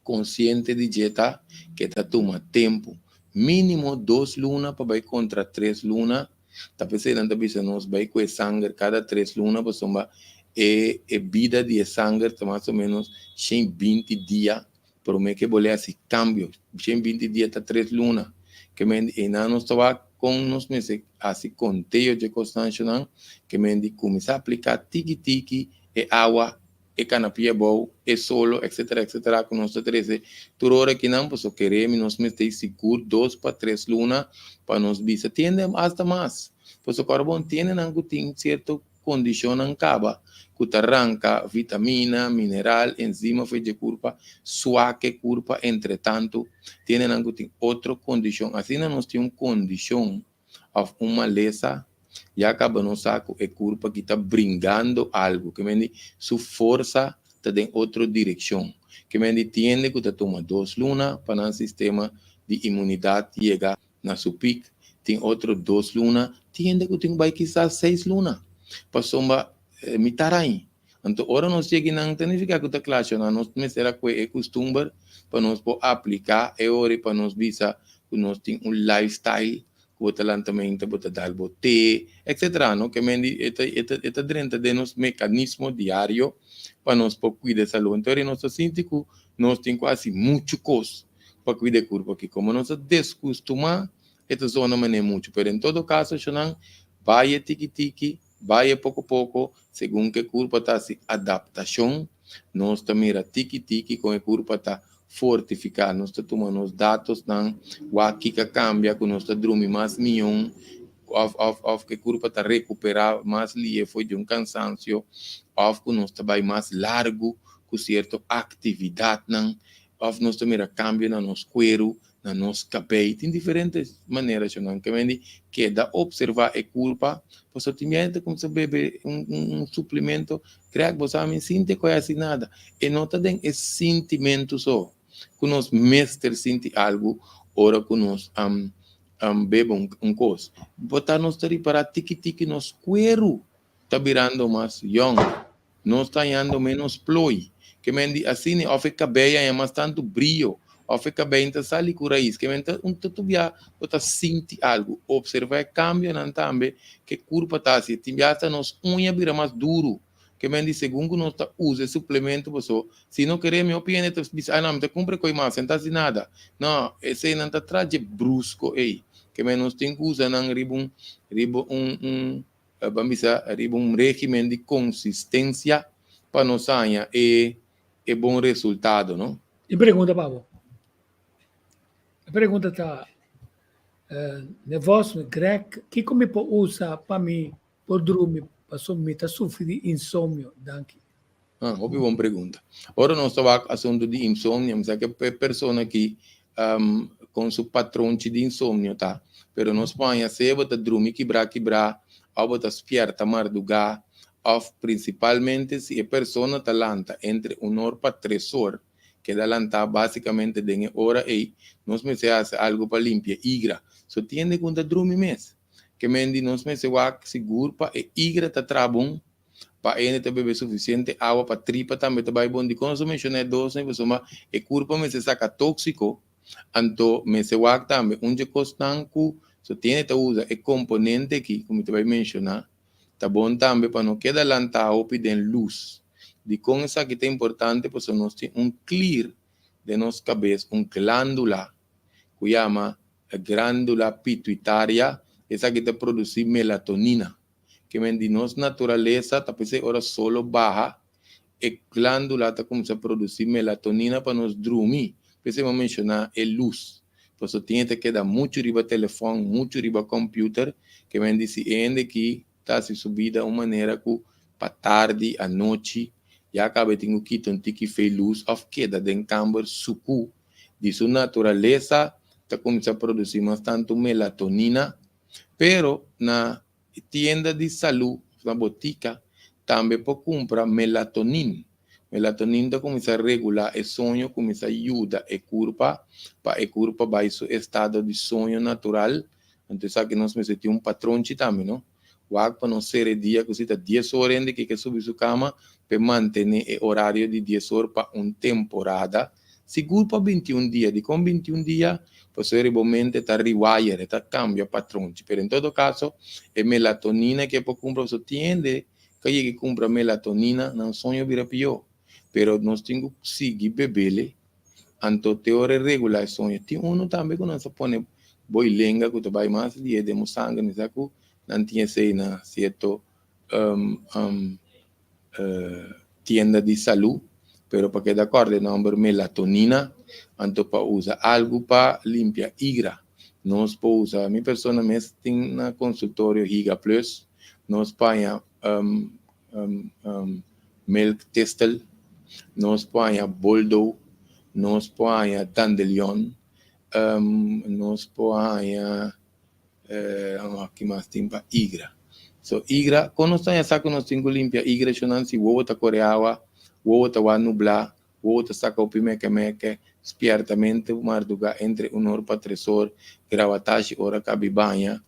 consciente de dieta que está toma tempo mínimo 2 lunas para vai contra 3 lunas. Está pensando que nós vai com sangue cada 3 lunas para somar vida de sangue está mais ou menos 120 dias. Pero me que bolé assim cambio 120 dias está 3 lunas que me e não estava com nos meses assim conteio de constância que me começar a aplicar tiki e água e canapia bom, e solo, etc, com nós treze. Toda hora que não, posso querer, nós meter seguro 2 para 3 lunas, para nós bisa. Tiende hasta mais. Pois o carbono tiene que tem certa condição não acaba. Que arranca vitamina, mineral, enzima, foi de curva, suaque curva, entretanto, tiene que ter outra condição. Assim nós temos condição, uma lesa, e acaba no saco é culpa que está brincando algo, que me sua força está em outra direção, que me entende que está tomando 2 lunas para o sistema de imunidade chegar na sua pico, tem outro 2 lunas, entende que tem vai quizás 6 lunas, para somar mitarai. Então, ora nós chegamos não significa que está claro, nós começamos a é costume para nós aplicar, é hora para nós visa que nós temos lifestyle bota lantamento, bota dar bote, etc. No? Que mendi esta dentro de nos mecanismo diário para nós cuidar da saúde. Então, nós sentimos que nós temos quase muito coisa para cuidar do corpo, porque como nós descostumamos, esta zona não é muito. Mas, em todo caso, vai tiki-tiki, vai pouco a pouco, segundo que o corpo está se adaptação, nós também tiki-tiki com o corpo está fortificar, nós estamos tomando os dados, o que cambia, que nós estamos dormindo mais milhão, que o corpo está recuperar mais livre, foi de cansaço, que nós estamos mais largo, com certa atividade, nós também cambia no nosso cuero, no nosso cabelo, tem diferentes maneiras, que dá observar a culpa, você tem como se beber suplemento, creio que você não sente quase nada, e não tem esse sentimento só. Que nós mestre sente algo, ora que nós bebam coisa. Botar nós para tiki-tiki, nos cuero está virando mais young, nós está indo menos ploi, que mendi assim, ou fica bem, é mais tanto brilho, ou fica bem, então sali com raiz, que mendi tutubia, botar sente algo, observar cambio não também, que curva está assim, timbia nos unha vira mais duro, que me diz segundo nós usa suplemento pessoal se não querer meu opinião não me compre coi mais não assim nada não esse não está traje brusco aí que me nós tem que usar não ribum regime de consistência para nós ganhar e bom resultado não. E pergunta Pablo, a pergunta está negócio grec que como pode usar para mim por dormir. Passou a sofrer de insônia, danke. Boa pergunta. Ora nós estamos assunto de insônia, mas é que a pessoa que com seu patrão de insônia, tá? Pero nós podemos se bota dormir quebrar, ou bota despierta madrugada, ou principalmente se a pessoa está lanta entre 1 hora para 3 horas, que da lanta basicamente de hora aí, nós me se hace algo para limpar igra, só tiende quando dormir mesmo. Que mendi nos meses seguro para a igra tá trabom para ele ter beber suficiente água para tripa também tá bom de quando eu mencionei 12 pessoa e curva me se saca tóxico então me se wak também onde constanco só tem que usa é componente aqui como te vai mencionar tá bom também para não quedar lantado piden luz de com isso aqui é importante porque nós tem clear de nossa cabeça glândula que chama a glândula pituitária. Essa que te produce melatonina, que de nossa natureza, talvez hora solo baja, e glândula começa a produzir melatonina para nos dormir. Pensei mencionar a luz. pues tiene que quedar mucho riba telefone, mucho riba computer, que me dice que está se subida uma maneira que para tarde, à noite, já acaba tendo que ter um tique fez luz, of queda dentro camber sucu, de sua natureza, está começando a produzir bastante melatonina, pero na tienda de saúde, na botica, também pode comprar melatonina. Melatonina começa a regular o sonho, começa a ajudar a curva, para a curva vai seu estado de sonho natural. Então, sabe que nós precisamos um patrão também, não? Para não ser dia que você está 10 horas ainda que subir sua cama, para manter o horário de 10 horas para uma temporada. Seguro para 21 dias, de com 21 dias, você realmente está rewire, está cambia patrão. Pero em todo caso, a melatonina que pode comprar, você tiende que compra melatonina, não sonho vira pior. Pero nós temos que seguir beber, então teoria regular sonho. Tem também que nós põe boilenga, que vai mais dia de sangue, não sabe? Não tinha sei na certo tienda de saúde, pero para que de acordo número melatonina, então para usar algo para limpar igra. Nós podemos usar, minha pessoa mesmo tem na consultório Higa Plus, nós põe milk testel, nós põe boldo, nós põe dandelion, nós põe que mais tem para igra. So igra, quando nós temos saco nós temos que limpar igra, chonando se o outro coreawa, o outro vai nublar, o outro saca o pimeca espertamente marduga entre 1 hora para 3 horas, gravataje hora cabe banha,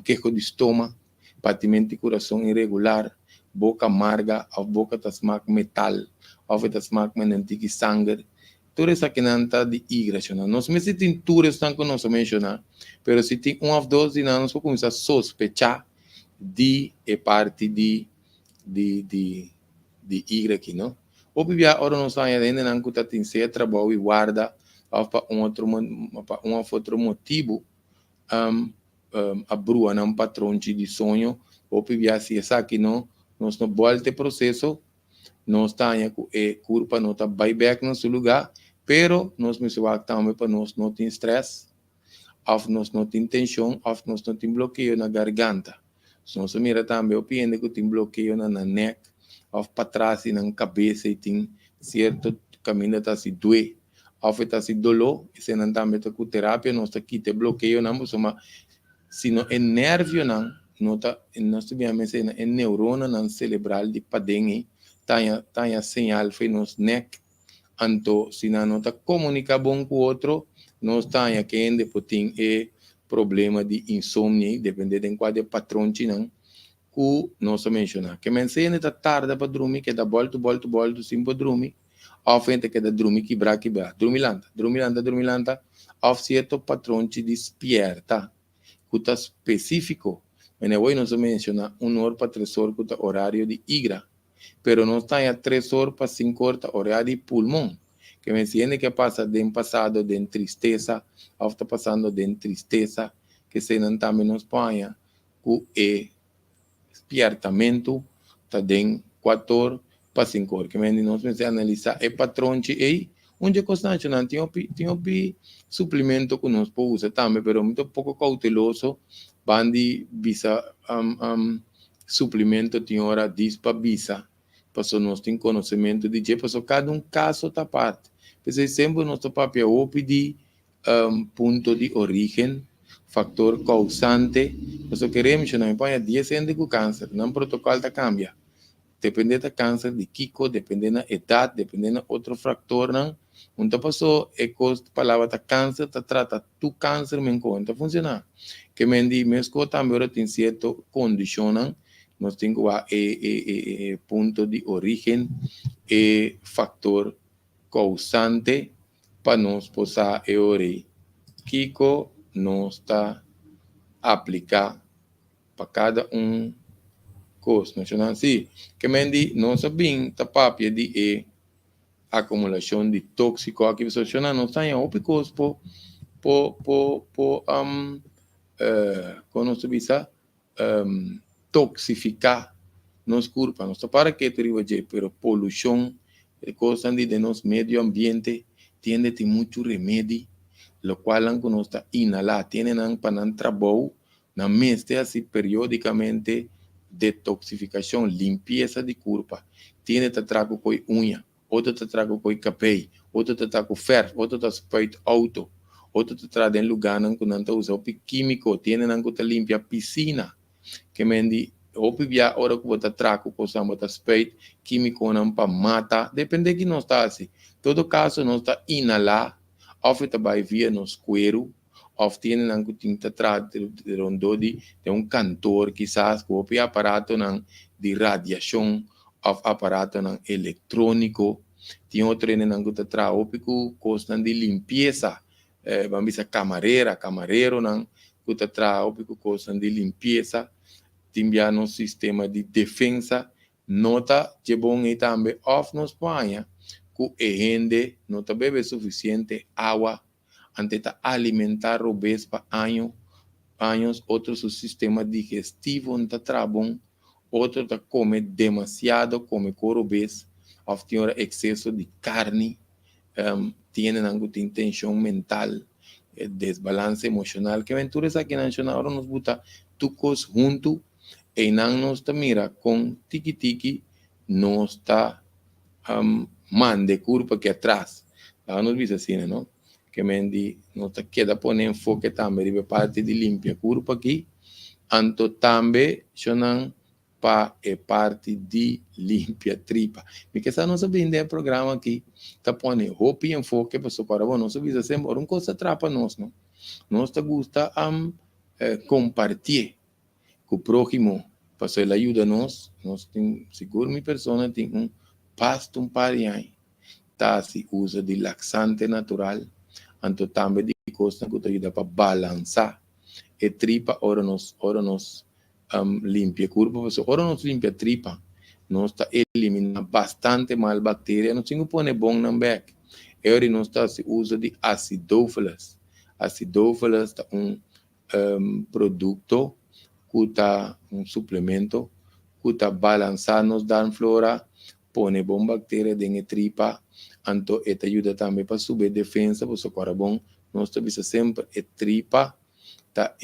queijo de estômago, batimento de coração irregular, boca amarga, a boca tá smack metal, a tá smack menantique sangue. Tudo isso aqui não está de igra, nós mesmo tem tudo isso que nós mencionamos, pero se tem um ou dois, nós vamos começar a sospechar de parte de igra aqui, não? Ou bem, agora nós estamos ainda não que tem ser trabalho e guarda para outro motivo, a brua não patrão de sonho, ou bem, se essa aqui não, nós não volta o processo, nós estamos com a curva, não está buyback no seu lugar, pero nós precisamos também para nós não ter estresse, nós não ter tensão, nós não ter bloqueio na garganta. Se nós mira também, eu penso que tem bloqueio na neck, para trás e na cabeça, e tem certo caminho está se doer, está se dolor, e se não também está com terapia, nós está aqui, bloqueio, não, mas se não é nervo, não, nós tivemos é neurona não cerebral de padeng, tem a señal foi nos neck, então se não está comunica bom com o outro, nós tem que ainda tem problema de insônia, dependendo de qual é patrão não, que nós mencionamos. Que menciona está tarde para dormir, que dá volta, sem para dormir, ou frente que dá dormir, quebrar, dormilanta, ou certo patrão te despierta, que está específico. Mas hoje nós mencionamos 1 hora para 3 horas, que está horário de igra, pero não está a 3 horas para 5 horas, horário de pulmão. Que menciona que passa de passado de tristeza, ou está passando de tristeza, que se não também nos põe, que despiertamento está de 4 horas para 5 horas. Que nós vamos analisar o patrão de aí, onde é constante, não tem suplemento que nós podemos usar também, mas muito pouco cauteloso, bandi visa suplemento tem hora diz para visa, para nós tem conhecimento de que para cada caso está parte. Porque sempre nosso papel é pedir ponto de origem, fator causante, nós queremos que não ponha 10 anos de câncer, não protocolo da cambia. Dependendo do câncer de Kiko, dependendo da idade, dependendo de outro fator, não. Então, passou a palavra da câncer, trata tu câncer, me conta funcionar. Que me diz, mesmo também tem certo condição, nós temos ponto de origem e fator causante para nós possar Kiko não está aplicar para cada coisa, não assim. Que me diz, não sabem, tá papia de acumulação de tóxico aqui, você não está em ópicos quando se visa toxificar nos corpos, não para que tu pero poluição, coisa de nosso meio ambiente, tem muito remédio, lo qual ang nós está inalar, tiene nang panantrabaho, na meste assim periodicamente detoxificação, limpeza de corpo, tiene te trago com unha, outro te trago com capei, outro te trago ferro, outro te speito auto, outro te trago em lugar nang kunanta usa o químico, tiene nang te limpia piscina, que mendi opi via ora que bota trago com samba ta speito, químico nang pa mata, depende que nós está assim. Todo caso nós está inalar, of it vai via nos cuero, of tiene nang tinta tra de rondo de cantor quizás com o aparato nang de radiação of aparato nang eletrônico tem outro nang tra opico costan de limpeza vamos dizer camareiro nang tra opico costan de limpeza timbia no sistema de defesa nota de bom e também of nos Espanha que gente não tá bebe suficiente água ante alimentar o bebês para anos, outro seu sistema digestivo não está bom, outro está come demasiado, come corobês, ou tem excesso de carne, tem alguma tensão mental, desbalance emocional, que aventura aqui na nacional nos bota tucos junto e não nos está mira com tiki-tiki, nos está mande curva que atrás, lá nos diz assim, não? Que mendi não te queda poner enfoque também de parte de limpia corpo aqui, anto também chonan pa parte de limpia tripa. Porque essa não sabe o programa aqui, tá poner roupa e enfoque para socorrer, não sabe se uma coisa trapa nós, não? Nós te gusta compartilhar com o próximo, para ele ajuda nós tem seguro minha pessoa tem pasto pariai, tá se usa de laxante natural. Anto também de costa que ajuda para balançar e tripa ora nos limpia corpo, ora nos limpia tripa, nós está elimina bastante mal bactéria, não tinha pone bom na back. E ora nós está se usa de acidófilas tá produto que tá suplemento que tá balançar nos dan flora, pone bom bactéria dentro tripa. Anto te ajuda também para subir defesa, para socorrer bom. Nós temos sempre tripa, tá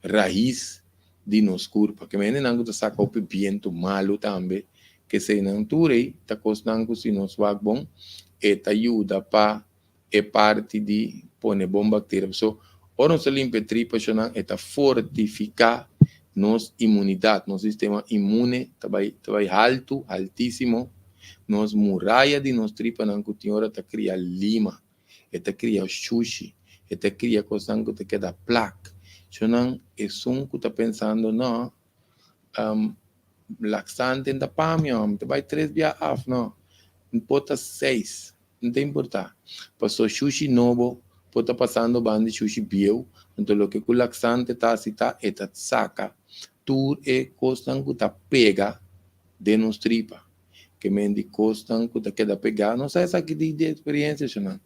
raiz de nos corpo. Que menos não te saca o viento malo também, que se não turei, tá costando se nos vai bom, te ajuda para parte de pôr bom bactéria. So, ora nós limpa tripa, tá fortificar nossa imunidade, nosso sistema imune, tá altíssimo. Nos muralha de nos tripa não que tem hora tá cria lima, tá cria sushi, tá cria coisa que te queda plaque. Então é que tá pensando não, laxante da pamia, te vai 3 dias af não, pode 6, não tem importar. Passou sushi novo, pode passando bande sushi bio, então o que o laxante tá se tá saca, tudo é coisa que tá pega de nos tripa. Que me costam que te queda pegar, não sei essa aqui de experiência, não.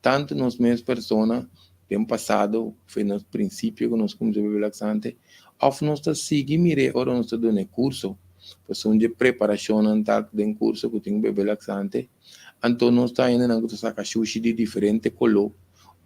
Tanto nos mesmas pessoas, tem passado, foi no princípio que nós começamos a beber laxante, ou nós está seguindo, mire, ora nós está dando curso, pessoa de preparação, tal, de curso que tem que beber laxante, então nós está indo, nós está saca sushi de diferente color,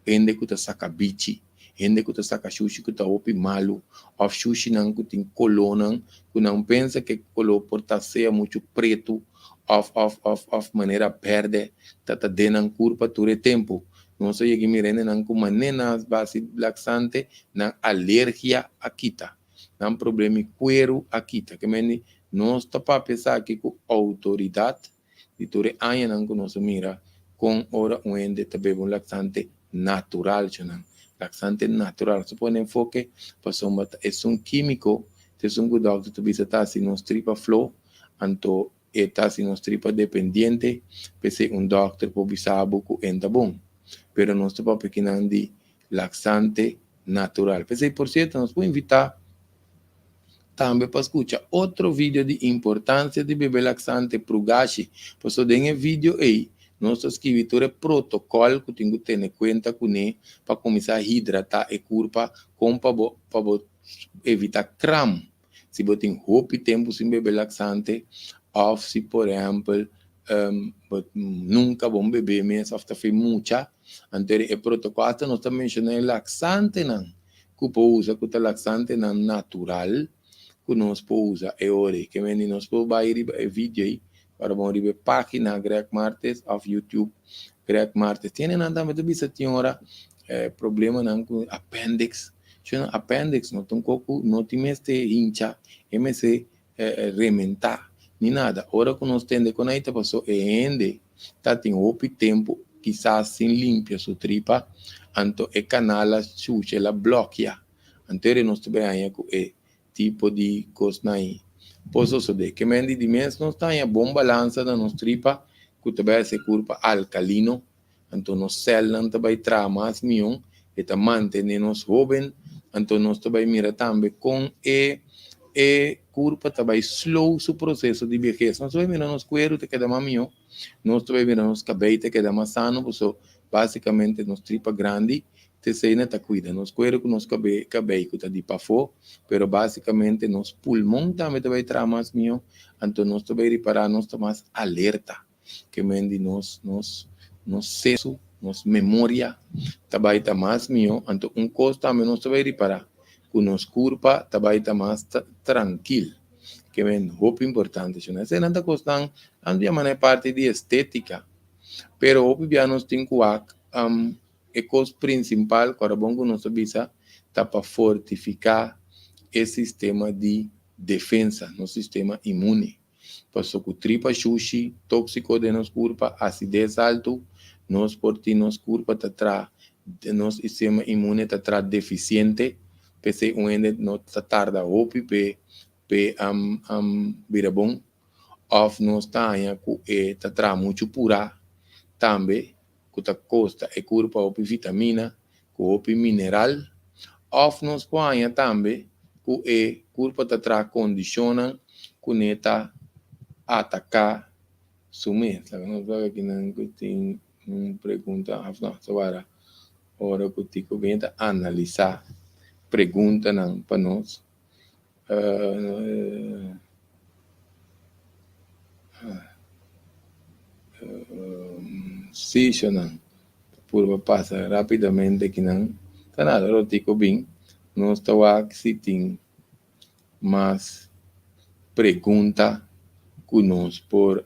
gente que está saca bichi, gente que está saca sushi que está opi malo, ou sushi não que tem color, que não pensa que color porta ser muito preto, of maneira verde, tata denan curva todo tempo. Não sei que mirene nan com maneira base laxante, nan alergia aquita, nan problema cuero aquita, que meni não está para pensar que com autoridade de todo ano nan que nós mira com ora onde também um laxante natural, chanan. Laxante natural, se põe enfoque, passou é químico, se doctor tu visita assim nos tripa flow, anto está si nos tripa dependiente, pese doctor por bisabo que enda bom. Pero nós está pequenan de laxante natural. Pese por cierto, nos puede invitar também para escuchar outro vídeo de importância de beber laxante pro gashi. Pues so den vídeo aí, nós escritura protocolo que tenho que ter em conta com ele para começar a hidratar a corpo com para evitar cram. Se você tem roupa e tempo sem beber laxante, ou se, por exemplo, but nunca bom beber mesmo, after foi mucha, anterior e protocolo, nós também mencionamos laxante não, que usa que laxante não natural, que nós usa é hora, que vem nós podemos ir vídeo aí, para bom ir página Greg Martes of YouTube, Greg Martes, tem nada mais do que senhora problema não com appendix, appendix não tem coco, não tem mais hincha, MC rementar ni nada. Ora que nós temos com a ita passou ende, tá tem outro tempo, quizás sem limpia sua tripa, anto e canala suja la bloqueia. Anterior nós também aí com tipo de coisa aí. Posso saber que mendi de mês nós tá aí bom balança da nossa tripa, que também se curva alcalino, anto nós células também traz mais mion, e tá mantém nós jovem, anto nós também mira também com curva também slow su processo de vejez. Nós também miramos nos cueros, te queda mais mion, nós também miramos nos cabelos, te queda mais sano, porque basicamente nos tripa grande, te sei na ta cuida. Nos cueros com nos cabelo que tá de pafo, pero basicamente nos pulmão também traz mais mion, então nós também reparar, nós estamos mais alerta, que mendi nos seso, nos memória, também tá mais mion, então coisa também nós também reparar, que nos curva também está mais tranquilo, que é muito importante. Essa é uma coisa que é parte de estética, pero obviamente nós temos que a coisa principal, para bom que nós visa, está para fortificar o sistema de defesa, no sistema imune. Passou com tripa sushi, tóxico de nos curva, acidez alto, nos porti nos curva, nosso sistema imune está deficiente, PC onde não tarda ou pe vira bom of não está que tá muito pura também que tá costa e curva ou vitamina ou mineral of nos põe também que curva tá condiciona que neta atacar sumir sabe não vai aqui não tem pergunta não agora hora que tico vem analisar pergunta para nós. Sim, não. Por passar rapidamente que não. Tá nada, eu tico bem. Nós estamos aqui tem mais pergunta que nós por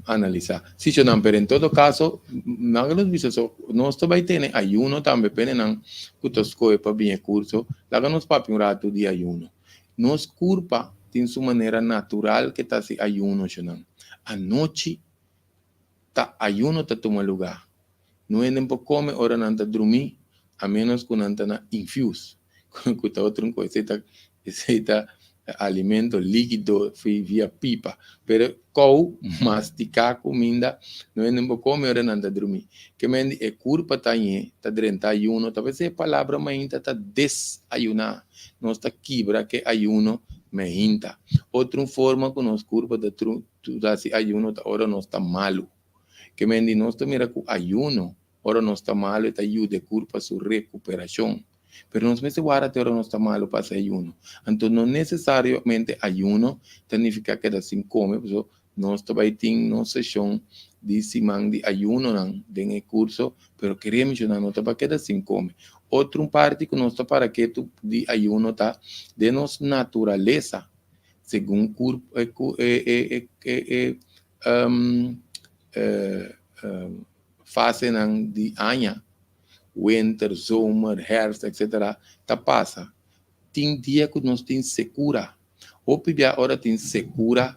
analisar. Si yo no, pero en todo caso, nós também tem ayuno também, penenan, que tu escolhe para bem curso, lá nos papi um rato de ayuno. Nos curpa tem sua maneira natural que tá se ayuno, não. A noite tá ayuno tá toma lugar. Não é nem para comer, ora não tá dormir, a menos que não tá na infuse, que tá outra coisa, tá alimento líquido via pipa, pero masticar comida não é nem para comer ou não dormir. Que mendi é culpa tá aí, tá durante ayuno, talvez é palavra mas tá desayunar, nós tá quebra que ayuno meinta. Outra forma que nós culpa da tu se ayuno tá ora nós tá malo. Que mendi nós tá mira com ayuno, ora nós tá malo e tá ajuda culpa sua recuperação. Pero nos meses guarda ahora no está malo para ayuno. Entonces no necesariamente ayuno significa que da sin come, pues no está baiting no sesión de simán de ayuno en el curso, pero quería mencionar no está para que da sin come. Otro parte que no está para que tu de ayuno está de nos naturaleza, según fase de año. Winter, zomer, herfst, etc. Tá passa. Tem dia que nós tem secura. Ou pibia hora tem secura,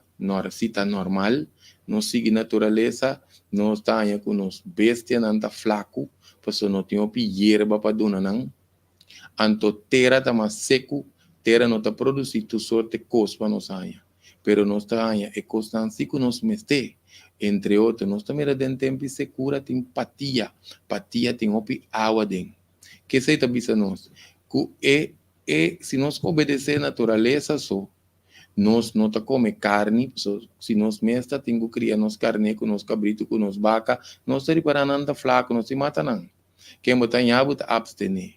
se tá normal, nós sigue natureza, nós tá aí com nós bestia não tá flaco, porque não tem opi hierba para dona não. Anto terra tá mais seco, terra não tá produzindo tu sorte cospa nós aí. Pero nós tá aí é constância que nós meste. Entre outros, nós também tem tempo secura, tem patia tem água dentro. Que se está bisa nós? Que se nós obedecer a natureza só, nós não tá come carne, se nós mestra tem que criar nós carne com nós cabrito, com nós vaca, nós tá reparando nada flaco, nós se mata não. Quem botar em hábito abstener.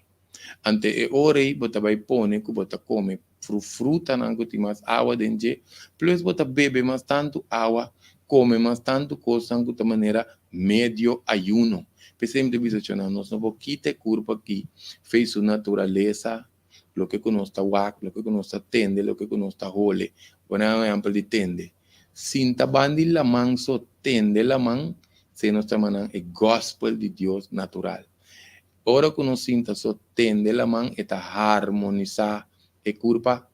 Ante e ore bota vai pone ku bota come fruta nan ku timas agua denje plus bota bebe mas tanto agua come mas tanto cosa ku ta maneira medio ayuno. Pensemos de bisacionar nós não vou quitar curva aqui fez sua natureza lo que conosca wak, lo que conosca tende, lo que conosca hole. Bueno, exemplo de tende. Sinta bandi la man so tende la man se nos chamanan el gospel de Dios natural. Ora que nos sinta so tende la man eta harmonizar e curva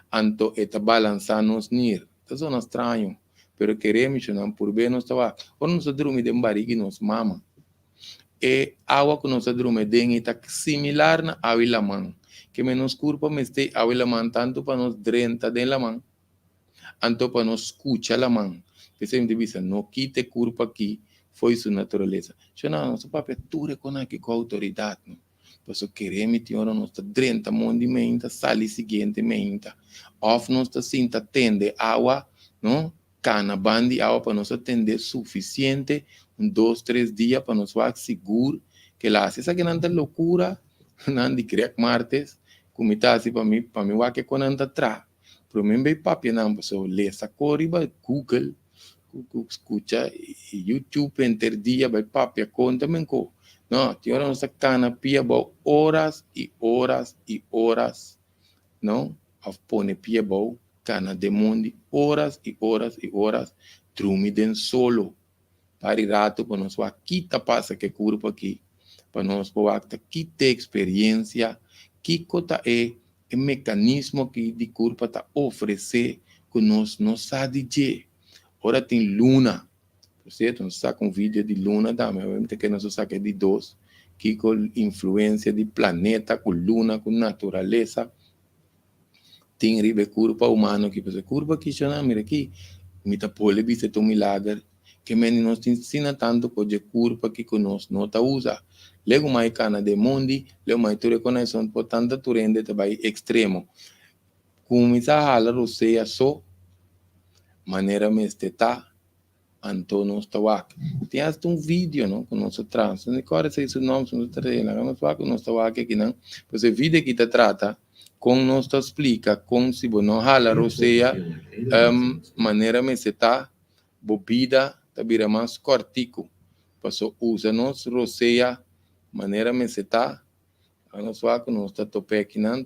anto eta balançar nos nir. Isso é estranho, pero queremos não por bem nos tava. Ora nos dorme de barriga nos mama. E água que nos dorme de eta similar na água la man. Que menos curva me este água la man tanto para nos drenta de la man, anto para nos escucha la man. Pensemos de vista, no quite curva aqui. Foi sua natureza. Eu não, nosso papel tudo com a autoridade. Por isso queremos que nós nos drenta mundo menta, sali seguinte menta. Of nós sinta tende água, não? Cana bandi água para nós atender suficiente, 2, 3 dias para nós ficar seguro que lá essa que não é loucura, não de criar martes, como está assim para mim vai que quando anda atrás. Para mim bem papel não, pessoal, lê essa coriba Google escucha YouTube enter dia vai papia conta menco não tinha nossa cana pia bom horas e horas e horas não a pone pia bom cana de mundo horas e horas e horas trumi den solo para rato para nós aqui tá passa que curva aqui para nós poder aqui ter experiência que cota é o mecanismo que de curva tá oferecer que nós não sabe de. Ora tem luna, por certo? Nós saca vídeo de luna também, obviamente que nós saca de 2, que com influência de planeta, com luna, com natureza, tem ribe curva humana, que pode curva que chama, mira aqui, mita pole bise to milagre, que meni nós ensina tanto com de curva que conosco não ta usa. Lego mais cana de mundi, lego mais tu reconhecimento por tanta turende também extremo. Começa a halar você só maneira me está Antônio Stawak. Tem hasta vídeo, não, com nosso trans. Não recordo se isso nome, não está aí. Vamos falar com nosso Stawak aqui, não. Pois o vídeo que te trata, com nós te explica como se não hala roceia, maneira me está bebida, tabira mais cortico. Pois usa nós roceia, maneira me está. Nós falar com nós tope aqui, não.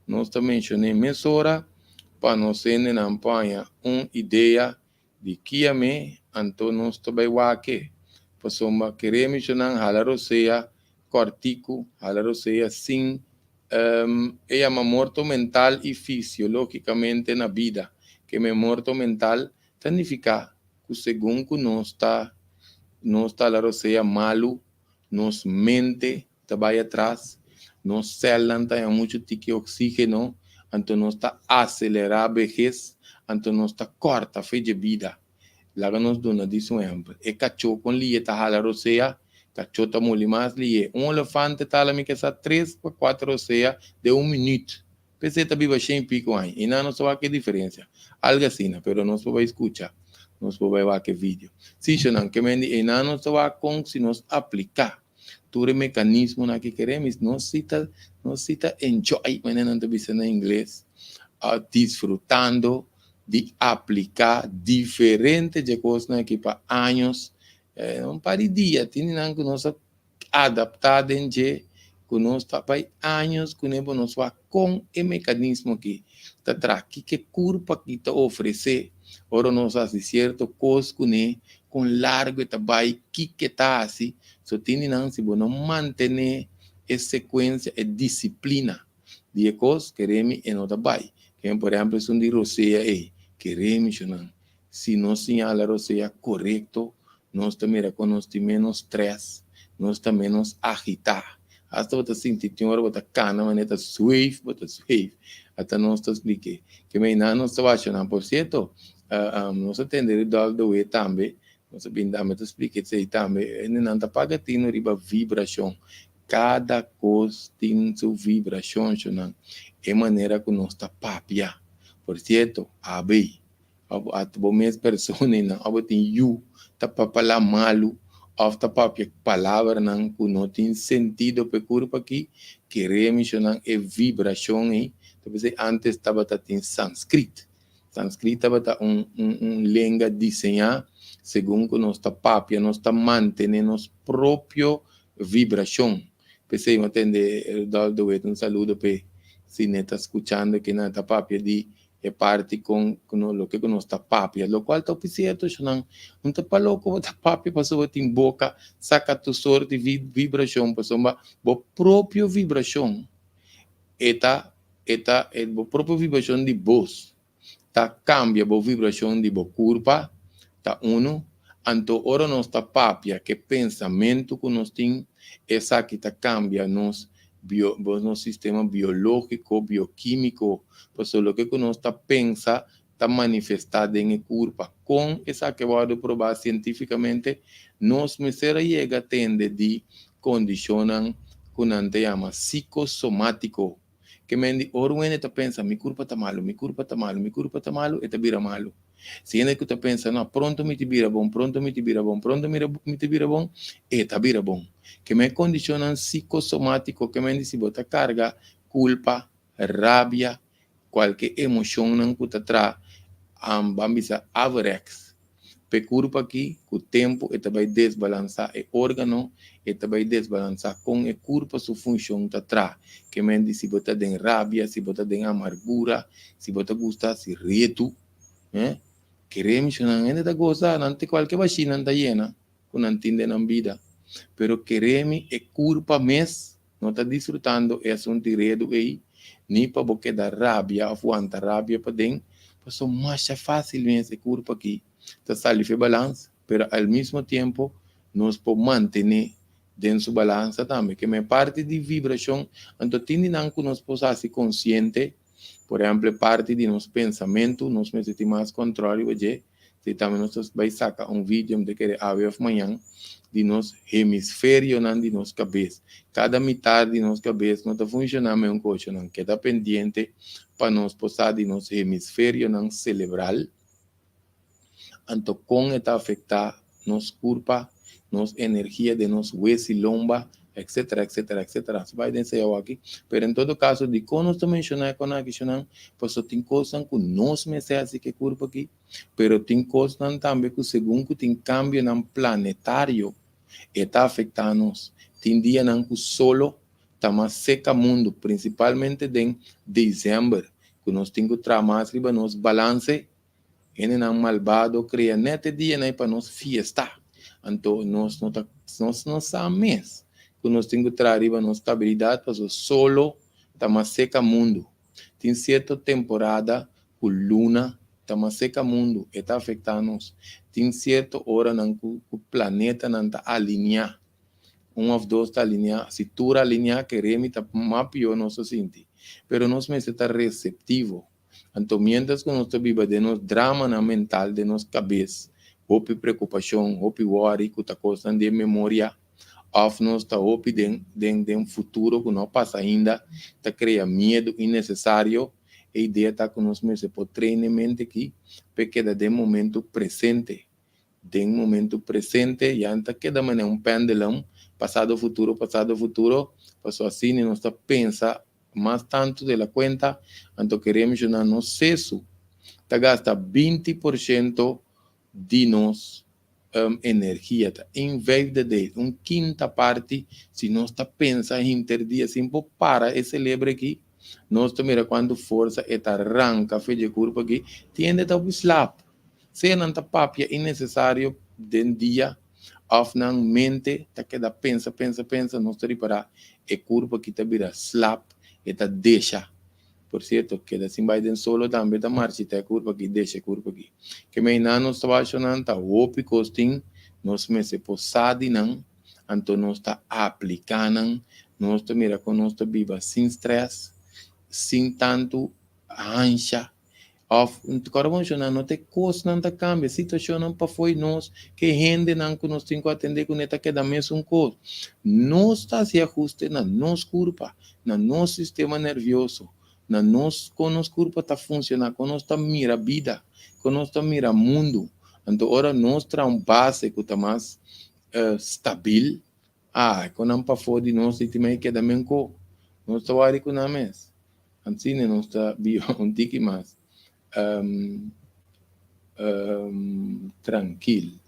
Nós mencionei mesora. Para nós na campanha ideia de que a me anto nós também wake para queremos não halar roceia cortico halar roceia sim é uma morte mental e fisiologicamente na vida que me morte mental significa que segundo nós está halar roceia malo nos mente trabalha atrás nos células tem muito tique oxígeno. Anto nós está acelerar a vejez, anto nós está corta a fé de vida. Lá nos dona disso um exemplo. E cachorro com lie está hala roceia, cachorro está muito mais lie. Elefante está lá me que está 3 para 4 roceia de 1 minuto. Pensei que viva 100 pico aí. E não sabe que diferença. Algo assim, mas nós podemos escutar. Nós podemos ver que vídeo. Se não que me e não sabe como se nós aplicar. Todo o mecanismo que queremos, nós cita enjoy, mas não estou dizendo em inglês, disfrutando de aplicar diferentes de coisas que para anos, um par de dias, tem que nós adaptar em que nós para anos, que nós com o mecanismo que está atrás, que curva que está oferecer, ora nós fazemos certo coisa com largo trabalho que está assim, só tem se não manter a sequência e disciplina de coisas que queremos e não trabalho. Por exemplo, se de roceia queremos não, se não sinala a roceia correto, nós também reconhecemos menos stress, nós também menos agitar. Hasta você sentir que hora você cana, mas está suave, até nós te expliquei. Que me não está achando, por certo, nós atendemos do way também. Nós também te expliquei isso também. Não está pagando riba vibração. Cada coisa tem sua vibração, não. É maneira que nós está papia. Por certo, a mesma pessoa não, tem you, está papala malo, of ta papia palavra não que não tem sentido para corpo aqui que remissionan é vibração aí talvez antes estava em sânscrito estava língua desenhar segundo nossa papia nós está mantendo nossa própria vibração pensei entender do um saludo para se não está escutando que na papia de é parte com o que nós está papia, lo qual está certo, não está para louco, está papia, passou em boca, saca tu sorte de vibração, passou uma própria vibração, é a própria vibração de voz, tá cambia a vibração de curva, tá então ora nós está papia, que pensamento que nós tem, essa que tá cambia nosso sistema biológico, bioquímico, pues lo que nós está pensa está manifestado em corpo. Com essa que vai provar cientificamente, nós mesera chega a tende de condicionam que não te chama psicossomático. Que mendi orwene está pensa, mi corpo está malo, mi corpo está malo, mi corpo está malo, e te vira malo. Se ainda que tu pensa, não, pronto me te vira bom, pronto me te vira bom, pronto me te vira bom, e te vira bom. Que me condicionam psicossomático, que me diz, bota carga, culpa, rabia, qualquer emoção não que te traz, vamos a avrex. Pe culpa aqui, com o tempo, e vai desbalançar o órgão, e vai desbalançar com o corpo, sua função te traz. Que me diz, se bota tem rabia, se bota tem amargura, se bota gusta, se reto, queremos não ainda gozar, não tem qualquer vacina não llena, que não entende na vida. Pero queremos é culpa mesmo, não está desfrutando é assunto redo aí, nem para boque da rabia, aguenta rabia para dentro, passou mais fácil mesmo é culpa aqui, está saindo de balança, pero ao mesmo tempo nós podemos manter dentro da balança também, que é parte de vibração, então tem que nós possamos ser consciente. Por exemplo, parte de nosso pensamento, nós temos mais controle hoje. Se também nós vai sacar vídeo de que a ver amanhã de nosso hemisfério de nossa cabeça. Cada metade de nossa cabeça não está funcionando mesmo coisa, não queda pendente para nós passar de nosso hemisfério cerebral. Então, com está afetar nosso corpo, nossa energia de nosso hueso e lomba, etc. Se vai dizer aqui, mas em todo caso, de como nós mencionamos com a questão, pois tem coisas que nós mesmos que corpo aqui, mas tem coisas também que segundo tem cambio no planetário, está afetando nós. Tem dia que solo está mais seca mundo, principalmente em dezembro, que nós temos que trabalhar riba nos balance, e não malvado cria nete dia para nós fiesta. Então nós não sabemos que nós temos que trazer a nossa estabilidade para o solo está mais seca mundo. Tem certa temporada que a luna está mais seca mundo e está afetando nós. Tem certa hora que o planeta não está alinhado. Ou dois está alinhado. Se tu alinhar, queremos está mais pior nosso sentido. Mas nós mesmos está receptivo. Então, mientras que nós vivemos de nosso drama mental, de nossa cabeça, ou preocupação, ou worry, que está coisa de memória, of nós está hope de um futuro que não passa ainda, está criando medo innecessário, a ideia está que nós mesmos por treinamento aqui, porque de momento presente, já está queda maneira pendulum, passado futuro, passou assim, e nós está pensa mais tanto de la conta, então queremos não nos cesso, está gasta 20% de nós energia, em vez de quinta parte, se nós está pensando em ter dia assim, para e celebra aqui, nós mira quando força eta arranca, fez de corpo aqui, tiende a slap, se não está papia, é necessário de dia, of na mente, tá queda pensa, nós está reparar, e corpo aqui tá vira slap, eta deixa. Por certo, que assim vai dentro solo também da marcha, tá curva aqui, deixa curva aqui. Que me não nos estava achando, tá opi costing, nós me se posadi não, então nós está aplicando, nós está mira com nós está viva sem stress, sem tanto ansia, of agora vamos chamar, não tem coisa não tá cambia, situação não para foi nós que rende não que nós temos que atender com neta que dá mesmo coisa, nós está se ajuste na nossa curva, na nosso sistema nervioso. Com nosso corpo está funcionando, com nós está mira vida, com nós está mira mundo. Então, agora nós temos base que está mais stabil. Quando não passou de nós, e também que também com nós trabalhamos com a mesa. Assim, nós está bio um tique mais tranquilo.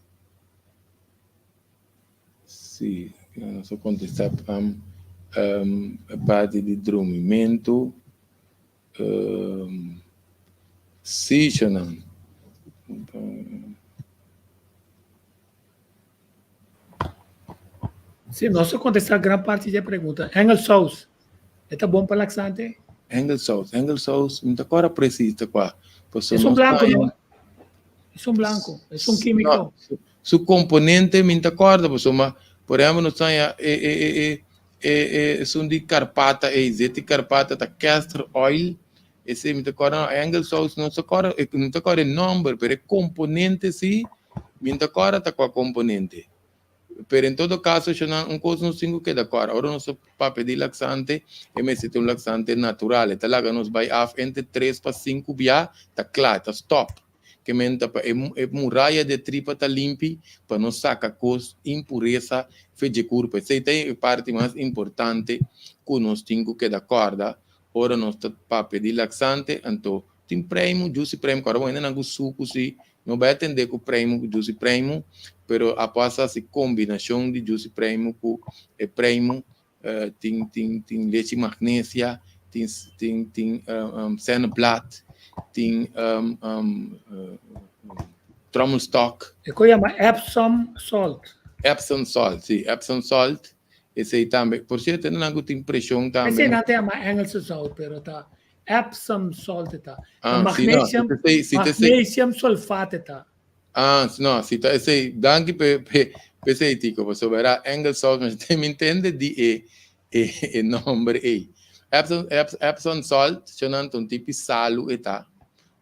Sim, nós só contestar a parte de dormimento. Sim, Xanan. Sim, nós contestar grande parte da pergunta. Engel Souls, é bom para laxante? Engel Souls, não agora precisa qua. É um branco, não? É um branco, é um químico. Su componente, me acorda, mas por exemplo, nós temos de carpata, azeite carpata, da castor oil, esse me acorda, Engel Souls, não acorda o nome, mas componente, sim, me acorda com a componente. Pero em todo caso, um coisa não tenho que dar agora. Agora nós para pedir laxante, é um laxante natural. Está lá que nos vai entre 3 para 5 dias, está claro, está stop. Que menta para muralha de tripa está limpa para não sacar coisas impureza de corpo. Essa é a parte mais importante que nós temos que dar agora. Agora nós para pedir laxante, então tem prêmio, juice prêmio, agora ainda não suco se não vai atender com prêmio, juice prêmio. Pero após essa combinação de juice prêmio com prêmio, tem leite magnésia, tem seneblatt, tem trommelstock. É que chama Epsom Salt. Epsom Salt, sim, Epsom Salt. Esse aí também, por certo, não tem pressão também. Esse não tem a Engels Salt, pero tá Epsom Salt tá. Magnesium sulfate tá. No, si sei anche per sei tico, posso vera Engel Salt, mas te mi intende di e nombre e. Epsom Salt, c'è un tipo di salo e ta.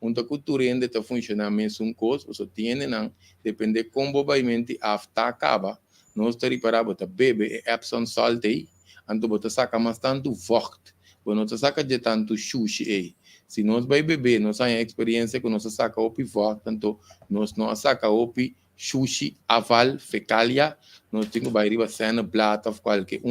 Un ta culturende ta funziona messo un cos, posso tiene nan, depende combo baimenti afta acaba. Nós te riparava ta bebe e Epsom Salt e, anto bota saca mas tanto vocht, quando ta saca de tanto sushi e. Se nós vai beber, nós temos a experiência que nós saca opi forte, tanto nós não saca opi sushi, aval, fecalia, nós temos que ir a cena, plata, qualquer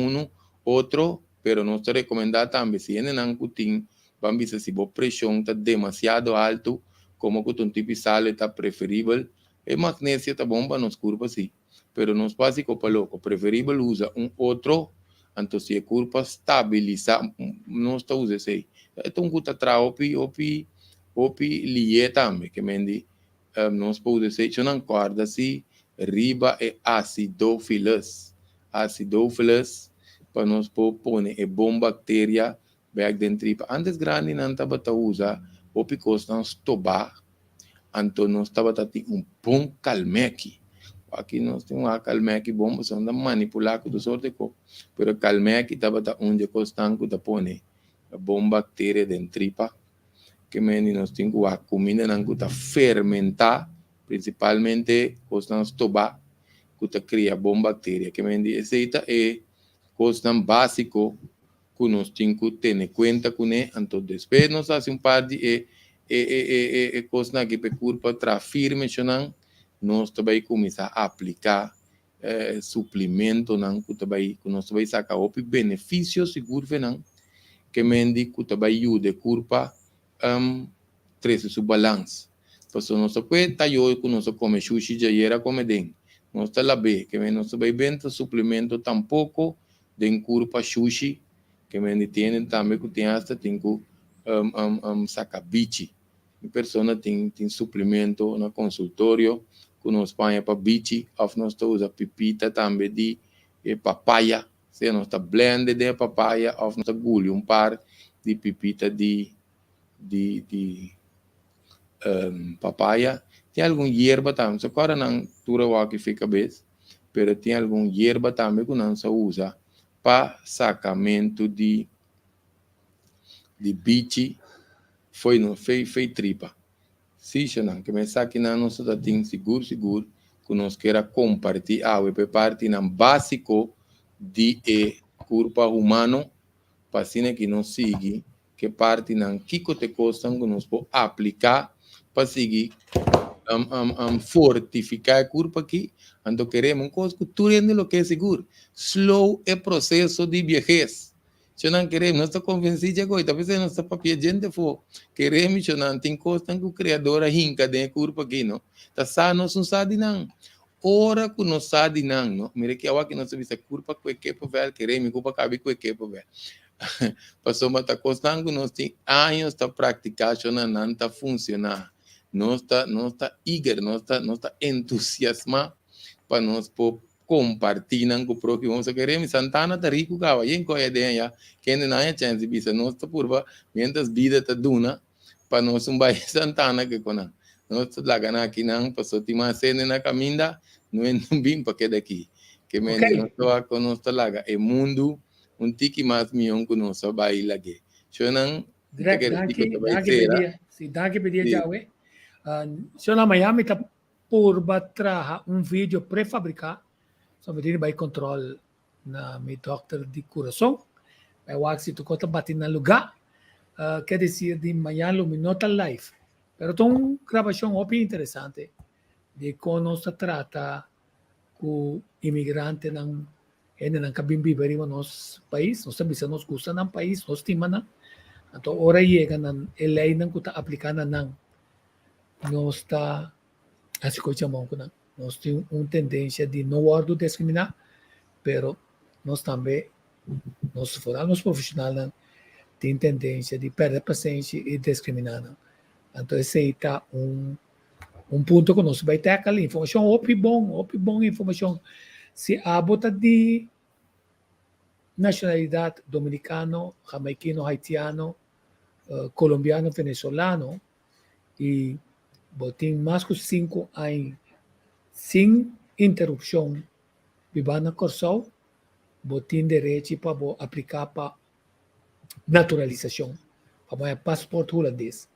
outro, pero nós te recomendamos também, se ainda não tem, vamos dizer, se a pressão está demasiado alto, como que um tipo de sal está preferível, e magnésio está bom para nós curvas, sim, pero nós quase copa louco, preferível usa outro, então se a curva estabiliza, nós está usando isso aí. Então, que está opi lié também, que mendi, nós podemos dizer, que não corda se riba é acidófilas, para nós pôr é bom bactéria, bem dentro. Antes grande não estava a usar, opi costa tobar, então nós estava a ter bom calmeque. Aqui nós temos um calmeque bom, mas não manipular com o sorte, pero calmeque estava a onde constante que pôr a bom bactéria dentro tripa, que nós temos a comida que fermentar, principalmente os tobar, que cria bom bactéria, que esse é coisa básico que nós temos que ter em conta com ele, então depois nós fazemos parte de coisa que para corpo tra firme, nós também começar a aplicar suplemento, que nós também sacar o benefício seguro, que mendi que também ajuda curva trazer seu balanço. Porque nós pode estar eu que nós come sushi já era como den. Nós está lá bem, que nós também vende suplemento tampouco de curva sushi, que mendi tem também que tem hasta tem que sacar bichi. A pessoa tem suplemento no consultório que nós põe para bichi, ou nós usa pipita também de papaya. Se nós está blend de papaya, ou nós agulha par de pipita de papaya. Tem alguma hierba também, só agora não tura que fica bem, mas tem alguma hierba também que não se usa para sacamento de bichi, foi tripa. Se não, que me saque não, nós só tem seguro, que nós queira compartilhar, para parte não básico de corpo humano, para que nós siga, que parte não que te costam que nós podemos aplicar para seguir fortificar o corpo aqui, então queremos uma coisa que tu rende lo que é seguro. Slow é processo de vejez. Se não queremos, nós estamos convencidos de que talvez nós estamos papel gente for queremos, se não tem coisa que o criador rinca dentro do corpo aqui, não. Tá só nós não sabe não. Ora que não sabe não. Mira que agora que nós sabemos a corpo com equipe velho, queremos culpa cabe com equipe velho. Passou uma coisa que nós tem anos para praticar, se não está funcionar. Nós está eager, nós está entusiasmado para nós compartilhar com o próprio. Vamos querer, Santana está rico, cara, e em qual ideia, que ainda não há chance de bisa, nós está por lá, mientras vida está duna, para nós bairro Santana que conan. Nós está lá ganhar aqui não, passou uma cena na caminha, não é bem para que daqui, que me nós com nós está lá, é mundo tique mais milhão que nós vai lá que. Chonan, daqui pedia Jawe. Se na Miami está por batraha vídeo pré-fabricado, só me vai controle na meu doctor de coração, vai wax se tu conta bater no lugar, quer dizer de manhã luminota live, pero tem gravação bem interessante de como se trata com imigrante não não cabem viver em nosso país, nós sabemos nós gusta no país, nós estima não, então ora chega na lei não que está aplicando não. Nós está assim que chamamos, nós temos uma tendência de não ordo discriminar, pero nós também, nós formamos profissionais, tem tendência de perder paciência e discriminar. Então esse está ponto que nós vai ter aquela informação, bom informação. Se a bota de nacionalidade dominicano, jamaicano, haitiano, colombiano, venezuelano e botem mais que 5 anos sem interrupção, viva na Corsol, botem direito para aplicar para naturalização, para o passaporte holandês.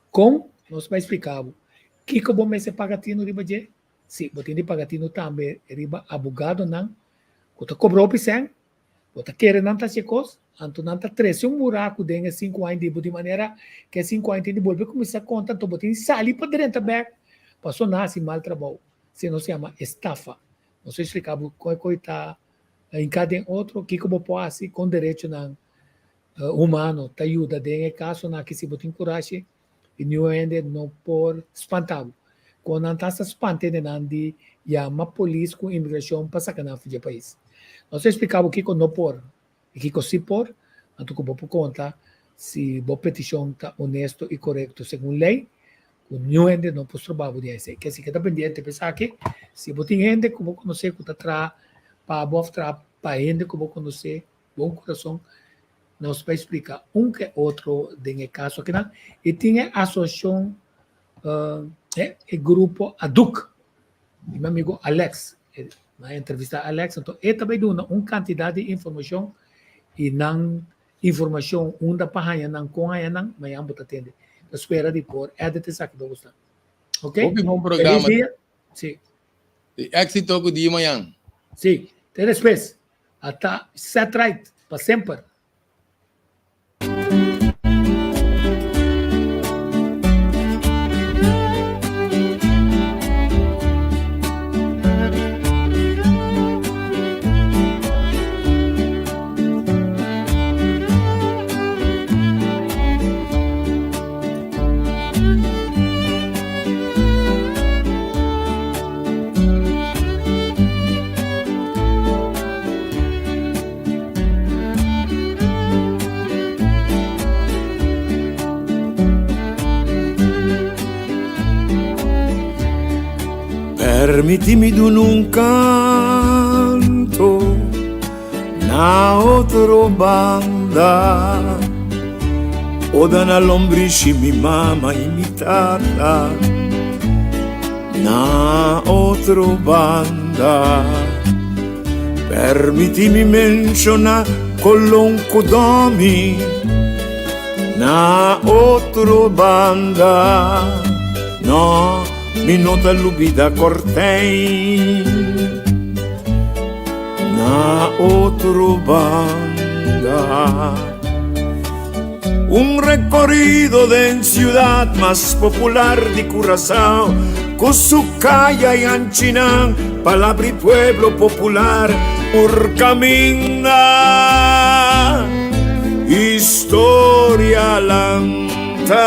Como nós vamos explicar, o que bom é pagatino riba de? Sim, botem de pagatino também riba abogado não, que cobrou pisang, que quer não tá checos, então não tá 13 buraco dentro de 5 anos de maneira que 5 anos tem de volver começar a conta, então botem sair para dentro back, passou nasce mal trabalho, se não se chama estafa. Não sei explicar como está em cada outro, que como pode com direito não humano, te ajuda dentro caso na que se botem coragem e não por espantado. Quando não está espantado não de chama polícia com imigração para sacanar o país. Não sei explicar o que não por e que se por, então como por conta se a petição está honesto e correto segundo lei, o new gente não pode trabalhar de esse, que se queda pendente pensar que se botem gente como conhecer que está tra para mostrar para gente como conhecer bom coração, nós vai explicar que outro de caso aqui não e tinha associação o grupo ADUC, meu amigo Alex, na entrevista Alex, então ele também deu uma quantidade de informação e não informação da pahanha não com a não mas ambos atende espera de por edit aqui do gosta ok um programa sim éxito com dia amanhã sim até depois até set right para sempre. Permitimi d'un un canto na otro banda o da na lombrici mi mama imitata na otro banda permitimi menziona collonco domi na otro banda no mi nota lubida cortei na otro banda un recorrido de ciudad más popular de Curazao, con su calle y Anchinán, palabra y pueblo popular, por camina historia lanta,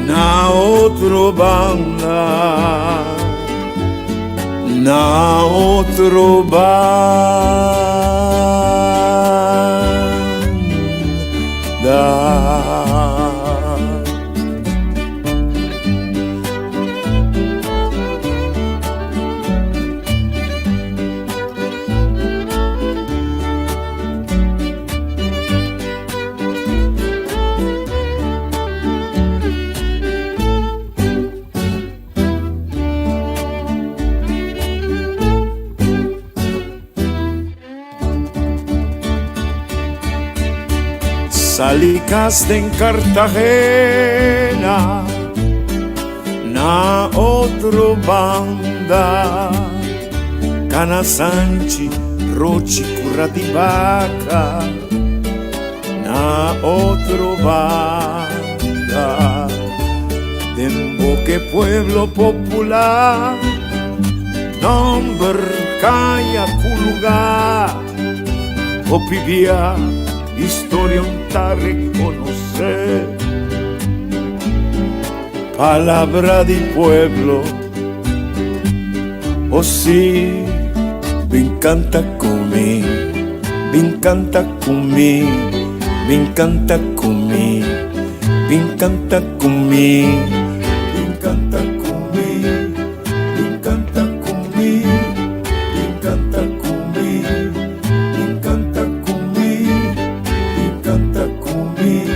na otro banda, na otro banda. Salicaste en Cartagena, na otro banda, Cana Sanchi, Rochi, Curratibaca, na otro banda, Demboque pueblo popular, nombre calla lugar, Opivia, historia un ta reconocer, palabra de pueblo, oh sí, me encanta comer, me encanta comer, me encanta comer, me encanta comer, me encanta comer, me encanta comer, me encanta comer, me encanta comer, me encanta comer,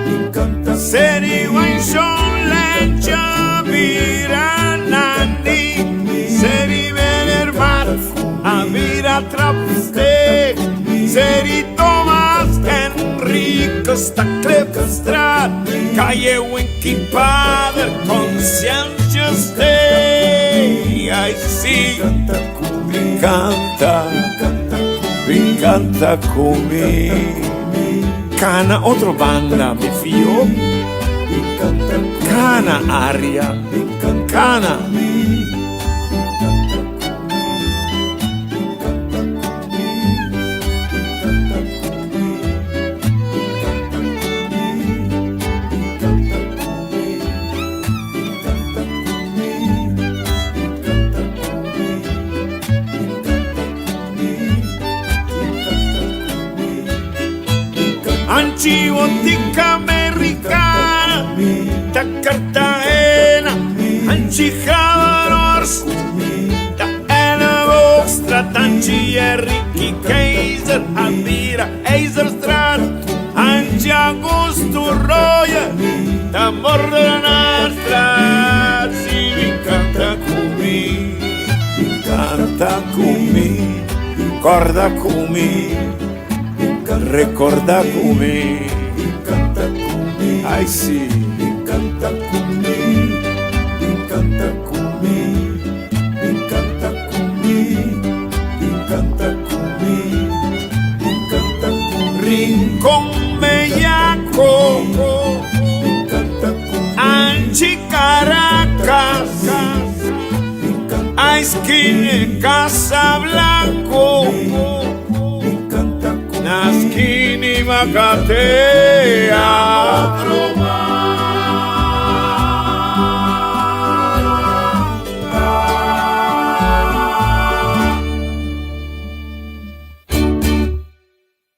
me encanta seri wanshon lecha viranandi seri venermat avira trapste seri Thomas Enrico Stacklebstrat calle Winkipader Conscientious Day I see me encanta comer Cana otro banda mi fio Cana aria Cana Anchi-Botica americana, ta Cartagena, Anchi-Jadorors, ta Ena Vostra, Tanchi-Eriki Kaiser, Adira Eiserstraat, Anchi-Augusto Roya, ta Mordenastra, si mi encanta comer, corda comer. Recorda come, ai sì, encanta come, encanta come, encanta come, encanta come, encanta come, Rincon Bellaco, encanta come, Anchi Caracas, a esquina Casablanco. Naskini Makatea